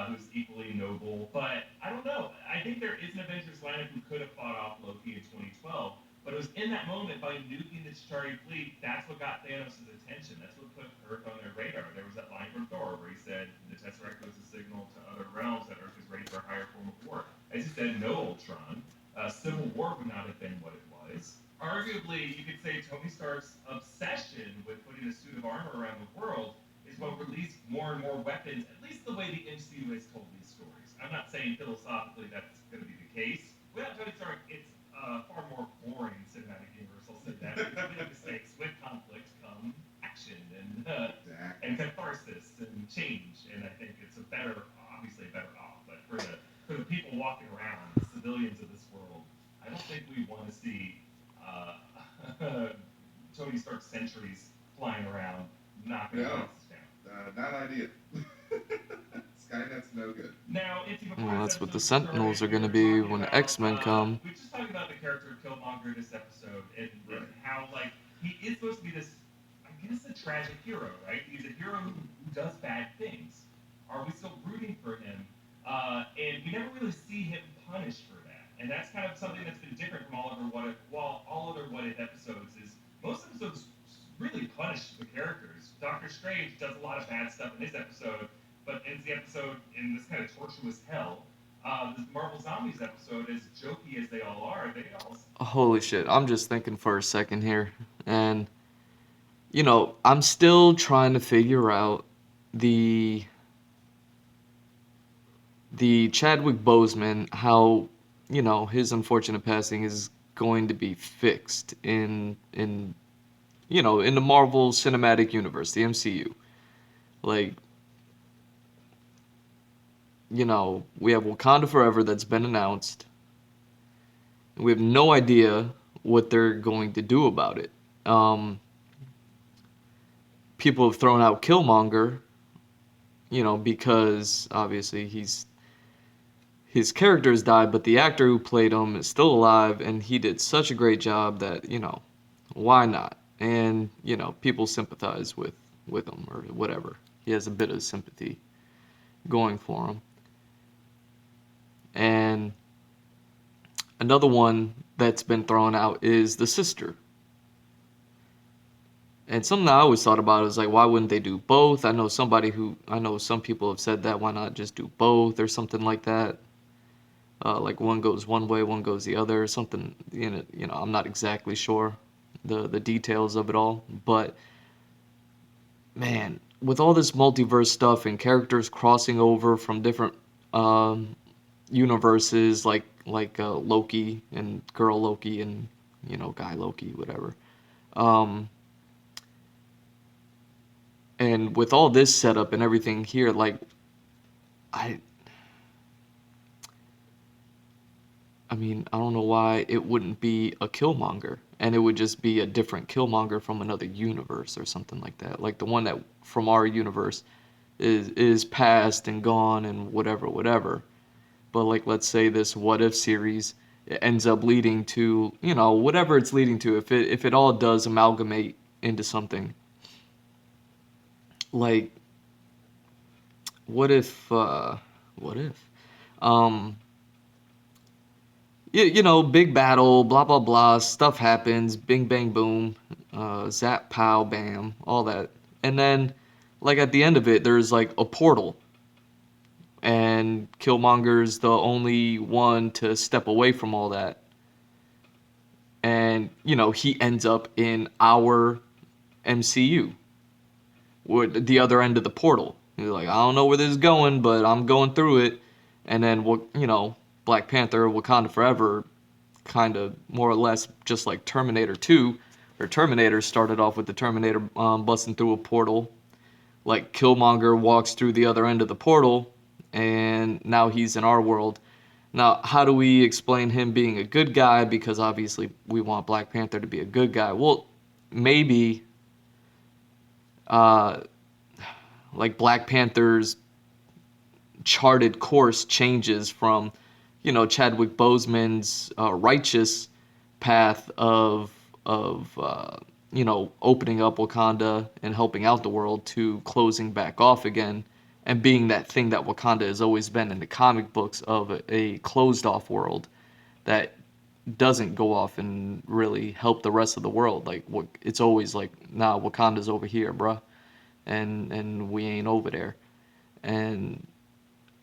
who's equally noble. But I don't know. I think there is an Avengers lineup who could have fought off Loki in 2012. But it was in that moment, by nuking the Chitauri fleet, that's what got Thanos' attention. That's what put Earth on their radar. There was that line from Thor where he said the Tesseract was a signal to other realms that Earth is ready for a higher form of war. As he said, no Ultron. Civil War would not have been what it was. Arguably, you could say Tony Stark's obsession with putting a suit of armor around the world is what released more and more weapons, at least the way the MCU has told these stories. I'm not saying philosophically that's going to be the case. Without Tony Stark, it's far more boring cinematic universe. I'll say that. Because we make mistakes. With conflict come action and catharsis and change. And I think it's obviously a better off. But for the people walking around, the civilians of this world, I don't think we want to see Tony Stark sentries flying around, knocking houses down. Not ideal. Skynet's no good. Now, Well, that's what the Sentinels are going to be when the X-Men come. We just talked about the character of Killmonger this episode and how, like, he is supposed to be this, I guess, a tragic hero, right? He's a hero who does bad things. Are we still rooting for him? And we never really see him punished for that. And that's kind of something that's been different from all other What If episodes is most episodes really punish the characters. Doctor Strange does a lot of bad stuff in his episode, but ends the episode in this kind of torturous hell. The Marvel Zombies episode, as jokey as they all are, they all... Holy shit, I'm just thinking for a second here. And, I'm still trying to figure out the Chadwick Boseman, how, his unfortunate passing is going to be fixed in the Marvel Cinematic Universe, the MCU. Like, we have Wakanda Forever that's been announced. We have no idea what they're going to do about it. People have thrown out Killmonger, because obviously his character has died, but the actor who played him is still alive, and he did such a great job that, why not? And, people sympathize with him or whatever. He has a bit of sympathy going for him. And another one that's been thrown out is the sister. And something I always thought about is like, why wouldn't they do both? I know some people have said that, why not just do both or something like that? Like one goes one way, one goes the other, something. I'm not exactly sure the details of it all, but man, with all this multiverse stuff and characters crossing over from different um, universes, like Loki and girl Loki and guy Loki, whatever. Um, and with all this setup and everything here, like I I mean, I don't know why it wouldn't be a Killmonger, and it would just be a different Killmonger from another universe or something like that. Like the one that from our universe is past and gone and whatever, whatever. But like, let's say this What If series it ends up leading to, whatever it's leading to. If it all does amalgamate into something, like what if, what if, um, big battle, blah blah blah, stuff happens, bing bang boom, zap pow bam, all that, and then like at the end of it, there's like a portal, and Killmonger's the only one to step away from all that, and he ends up in our MCU, with the other end of the portal. He's like, I don't know where this is going, but I'm going through it, and then Black Panther, Wakanda Forever kind of more or less just like Terminator 2, or Terminator started off with the Terminator busting through a portal. Like Killmonger walks through the other end of the portal, and now he's in our world. Now, how do we explain him being a good guy? Because obviously we want Black Panther to be a good guy. Well, maybe uh, like Black Panther's charted course changes from, Chadwick Boseman's righteous path of opening up Wakanda and helping out the world to closing back off again and being that thing that Wakanda has always been in the comic books of a closed off world that doesn't go off and really help the rest of the world. Like it's always like, nah, Wakanda's over here, bruh, and we ain't over there. And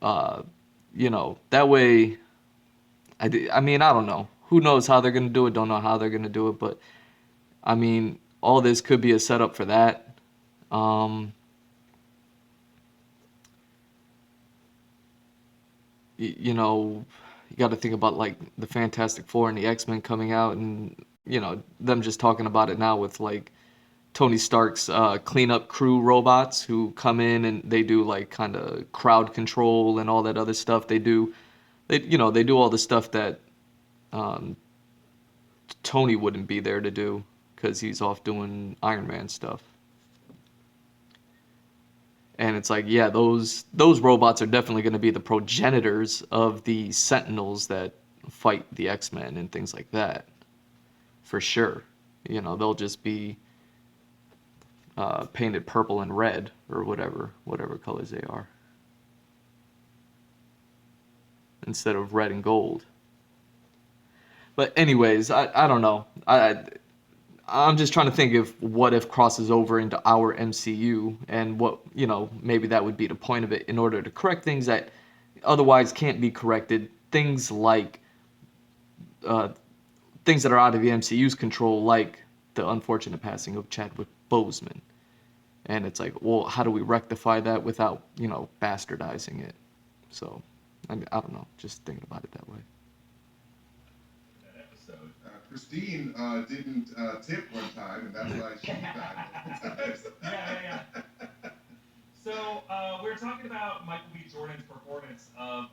that way, I mean, I don't know. Who knows how they're gonna do it? Don't know how they're gonna do it, but I mean, all this could be a setup for that. Um, you got to think about like the Fantastic Four and the X-Men coming out, and them just talking about it now with like Tony Stark's cleanup crew robots who come in and they do like kind of crowd control and all that other stuff. They do all the stuff that um, Tony wouldn't be there to do because he's off doing Iron Man stuff. And it's like, yeah, those robots are definitely going to be the progenitors of the Sentinels that fight the X-Men and things like that, for sure. They'll just be painted purple and red or whatever colors they are, instead of red and gold. But anyways, I don't know. I'm just trying to think of what if crosses over into our MCU and what, maybe that would be the point of it in order to correct things that otherwise can't be corrected. Things like uh, things that are out of the MCU's control, like the unfortunate passing of Chadwick Boseman. And it's like, well, how do we rectify that without, bastardizing it? So, I don't know, just thinking about it that way. That episode. Christine didn't tip one time, and that's why she died. Yeah. So we're talking about Michael B. Jordan's performance of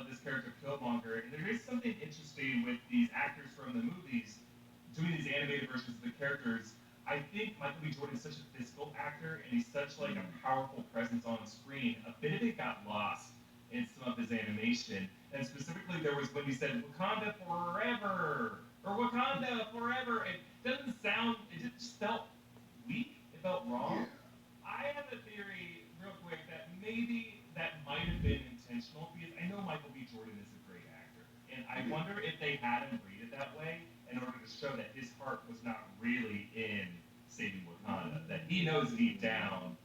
this character Killmonger, and there is something interesting with these actors from the movies doing these animated versions of the characters. I think Michael B. Jordan is such a physical actor, and he's such like a powerful presence on screen. A bit of it got lost in some of his animation, and specifically there was when he said "Wakanda forever" or "Wakanda forever." It doesn't sound. It just felt weak. It felt wrong. Yeah. I have a theory, real quick, that maybe that might have been intentional because I know Michael B. Jordan is a great actor, and I wonder if they had him read it that way in order to show that his heart was not really in saving Wakanda, that he knows deep down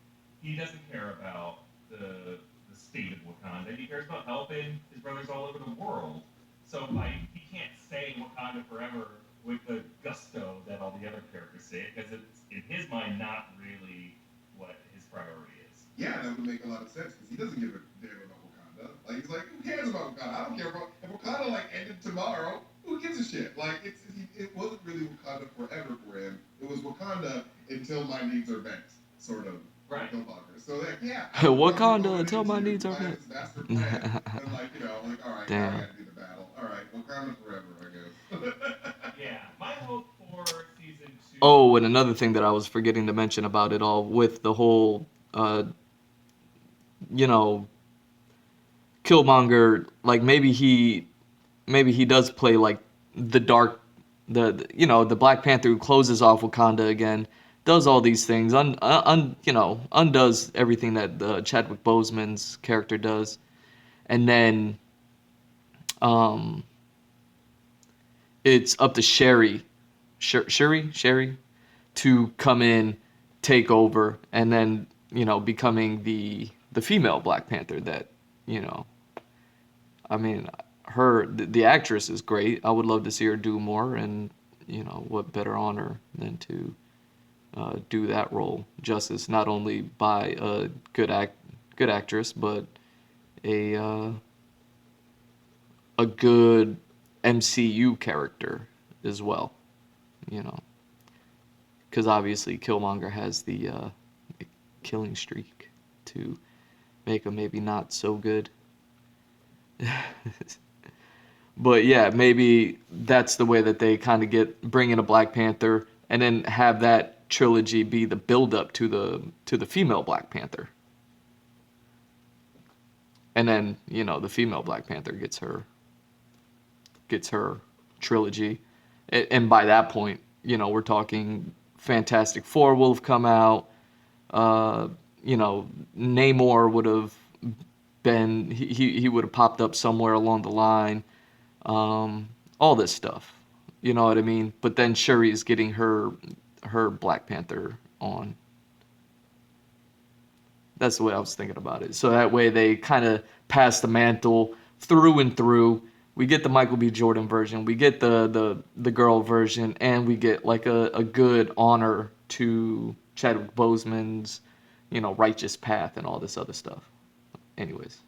he doesn't care about the the state of Wakanda, and he cares about helping his brothers all over the world. So like he can't say Wakanda forever with the gusto that all the other characters say it, because it's in his mind not really what his priority is. Yeah, that would make a lot of sense because he doesn't give a damn about Wakanda. Like he's like, who cares about Wakanda? I don't care about if Wakanda like ended tomorrow. Who gives a shit? Like it wasn't really Wakanda forever for him. It was Wakanda until my needs are met, sort of. Right. Killmonger. So like, yeah. Wakanda until my needs are met. Master plan, and like, you know, like, all right, now I Damn. gotta do the battle. All right, Wakanda forever, I guess. Yeah, my hope for season 2. Oh, and another thing that I was forgetting to mention about it all with the whole, you know, Killmonger, like maybe he does play like the dark, you know, the Black Panther who closes off Wakanda again, does all these things, you know, undoes everything that Chadwick Boseman's character does, and then it's up to Sherry to come in, take over, and then, you know, becoming the female Black Panther that, you know, I mean, the actress is great. I would love to see her do more, and, you know, what better honor than to do that role justice, not only by a good actress, but a good MCU character as well, you know, because obviously Killmonger has the killing streak to make him maybe not so good. But yeah, maybe that's the way that they kind of bring in a Black Panther, and then have that trilogy be the build up to the female Black Panther. And then, you know, the female Black Panther gets her trilogy. And by that point, you know, we're talking Fantastic Four will have come out. You know, Namor would have been, he would have popped up somewhere along the line. All this stuff, you know what I mean? But then Shuri is getting her Black Panther on. That's the way I was thinking about it. So that way they kind of pass the mantle through and through. We get the Michael B. Jordan version, we get the girl version, and we get like a good honor to Chadwick Boseman's, you know, righteous path and all this other stuff. Anyways.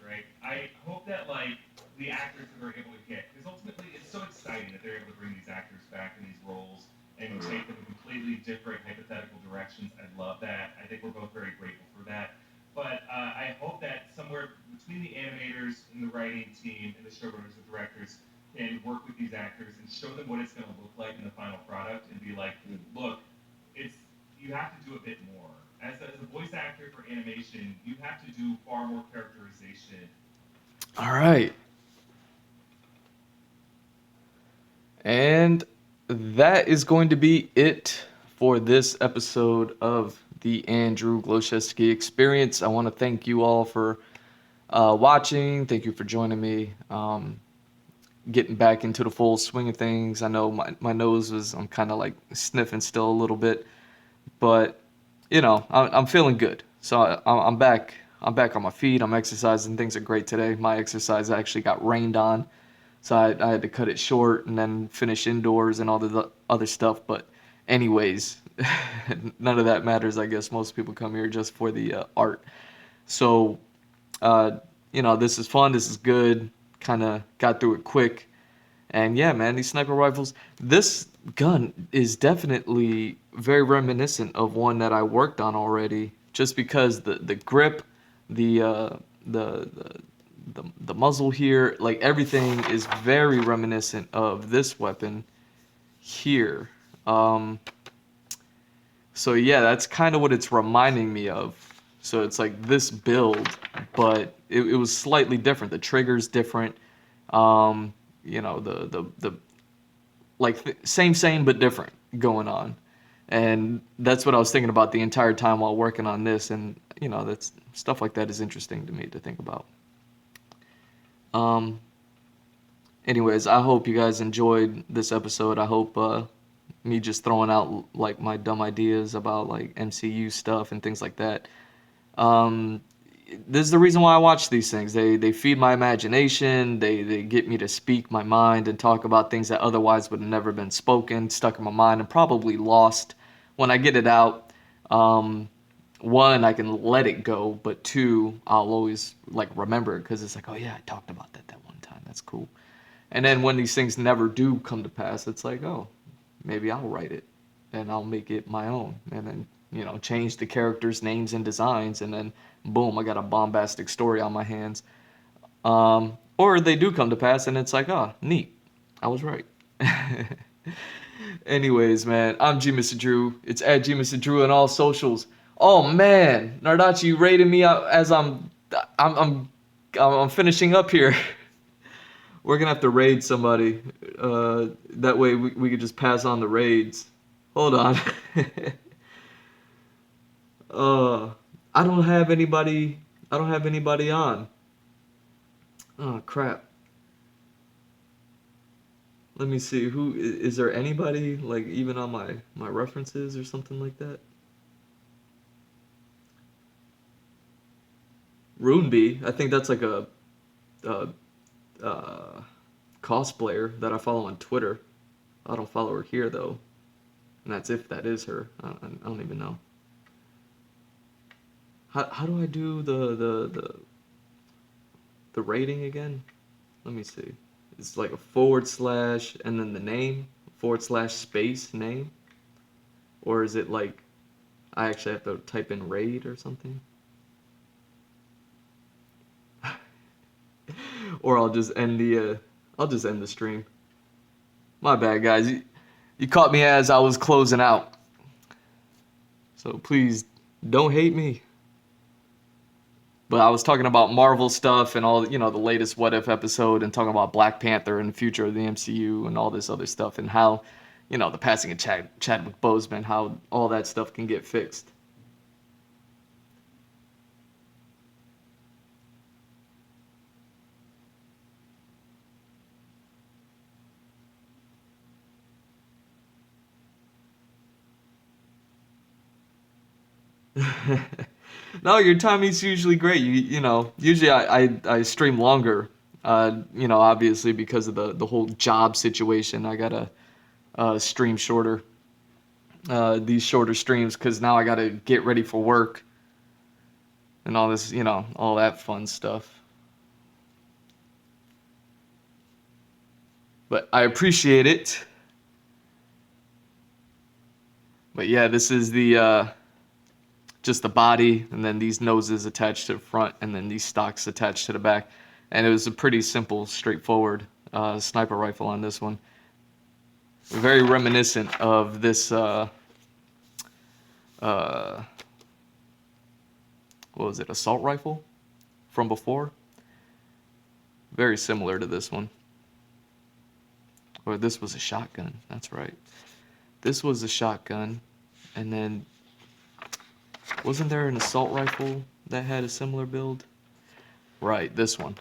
Right. I hope that like the actors that they're able to get, because ultimately it's so exciting that they're able to bring these actors back in these roles and take them in completely different hypothetical directions. I love that. I think we're both very grateful for that. But I hope that somewhere between the animators and the writing team and the showrunners and directors can work with these actors and show them what it's going to look like in the final product, and be like, look, you have to do a bit more. As a voice actor for animation, you have to do far more characterization. All right. And that is going to be it for this episode of the Andrew Glowczewski Experience. I want to thank you all for watching. Thank you for joining me. Getting back into the full swing of things. I know my nose I'm kind of like sniffing still a little bit, but you know, I'm feeling good. So I'm back. I'm back on my feet. I'm exercising. Things are great today. My exercise actually got rained on, so I had to cut it short and then finish indoors and all the other stuff. But anyways, none of that matters. I guess most people come here just for the art. So, you know, this is fun. This is good. Kind of got through it quick. And yeah, man, these sniper rifles, this gun is definitely very reminiscent of one that I worked on already, just because the grip, the muzzle here, like everything is very reminiscent of this weapon here. So yeah, that's kind of what it's reminding me of. So it's like this build, but it was slightly different. The trigger's different. You know, the like same but different going on. And that's what I was thinking about the entire time while working on this. And, you know, that's stuff like that is interesting to me to think about. Anyways, I hope you guys enjoyed this episode. I hope me just throwing out like my dumb ideas about like MCU stuff and things like that Um, this is the reason why I watch these things. They feed my imagination. They get me to speak my mind and talk about things that otherwise would have never been spoken, stuck in my mind, and probably lost. When I get it out, one, I can let it go, but two, I'll always like remember it because it's like, oh yeah, I talked about that one time. That's cool. And then when these things never do come to pass, it's like, oh, maybe I'll write it and I'll make it my own, and then change the characters' names and designs, and then boom, I got a bombastic story on my hands. Or they do come to pass, and it's like, oh, neat, I was right. Anyways, man, I'm G Mr. Drew. It's at G Mr. Drew on all socials. Oh man, Nardachi, you rated me out as I'm finishing up here. We're gonna have to raid somebody. That way we could just pass on the raids. Hold on. I don't have anybody. I don't have anybody on. Oh crap. Let me see. Who is there anybody like even on my references or something like that? Runeby. I think that's like a cosplayer that I follow on Twitter. I don't follow her here though, and that's if that is her. I don't even know. How do I do the rating again? Let me see. It's like a / and then the name / space name, or is it like I actually have to type in raid or something? Or I'll just end the stream. My bad, guys. You caught me as I was closing out. So please don't hate me. But I was talking about Marvel stuff and all, the latest What If episode, and talking about Black Panther and the future of the MCU and all this other stuff, and how, the passing of Chadwick Boseman, how all that stuff can get fixed. No, your timing's usually great. Usually I stream longer. Obviously because of the whole job situation, I gotta stream shorter. These shorter streams because now I gotta get ready for work and all this, all that fun stuff. But I appreciate it. But yeah, this is the just the body, and then these noses attached to the front, and then these stocks attached to the back. And it was a pretty simple, straightforward sniper rifle on this one. Very reminiscent of this, what was it, assault rifle from before? Very similar to this one. Or this was a shotgun, that's right. This was a shotgun, and then wasn't there an assault rifle that had a similar build? Right, this one.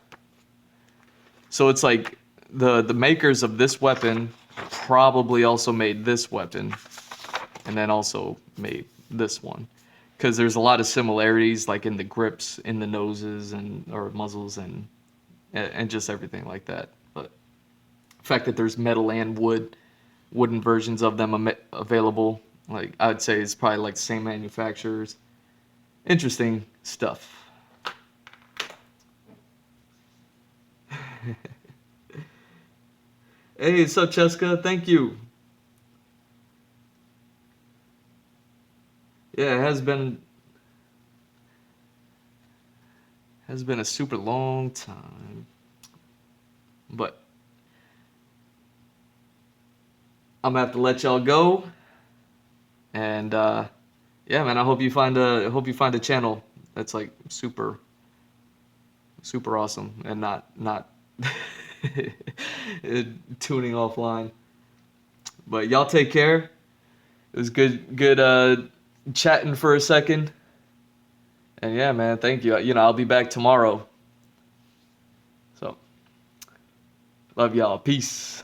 So it's like the makers of this weapon probably also made this weapon, and then also made this one, because there's a lot of similarities, like in the grips, in the noses or muzzles, and just everything like that. But the fact that there's metal and wooden versions of them available, like I'd say it's probably like the same manufacturers. Interesting stuff. Hey, what's up, Cheska? Thank you. Yeah, it has been a super long time, but I'm gonna have to let y'all go. And yeah, man, I hope you find a channel that's like super awesome and not tuning offline. But y'all take care. It was good chatting for a second. And yeah, man, thank you. I'll be back tomorrow. So, love y'all. Peace.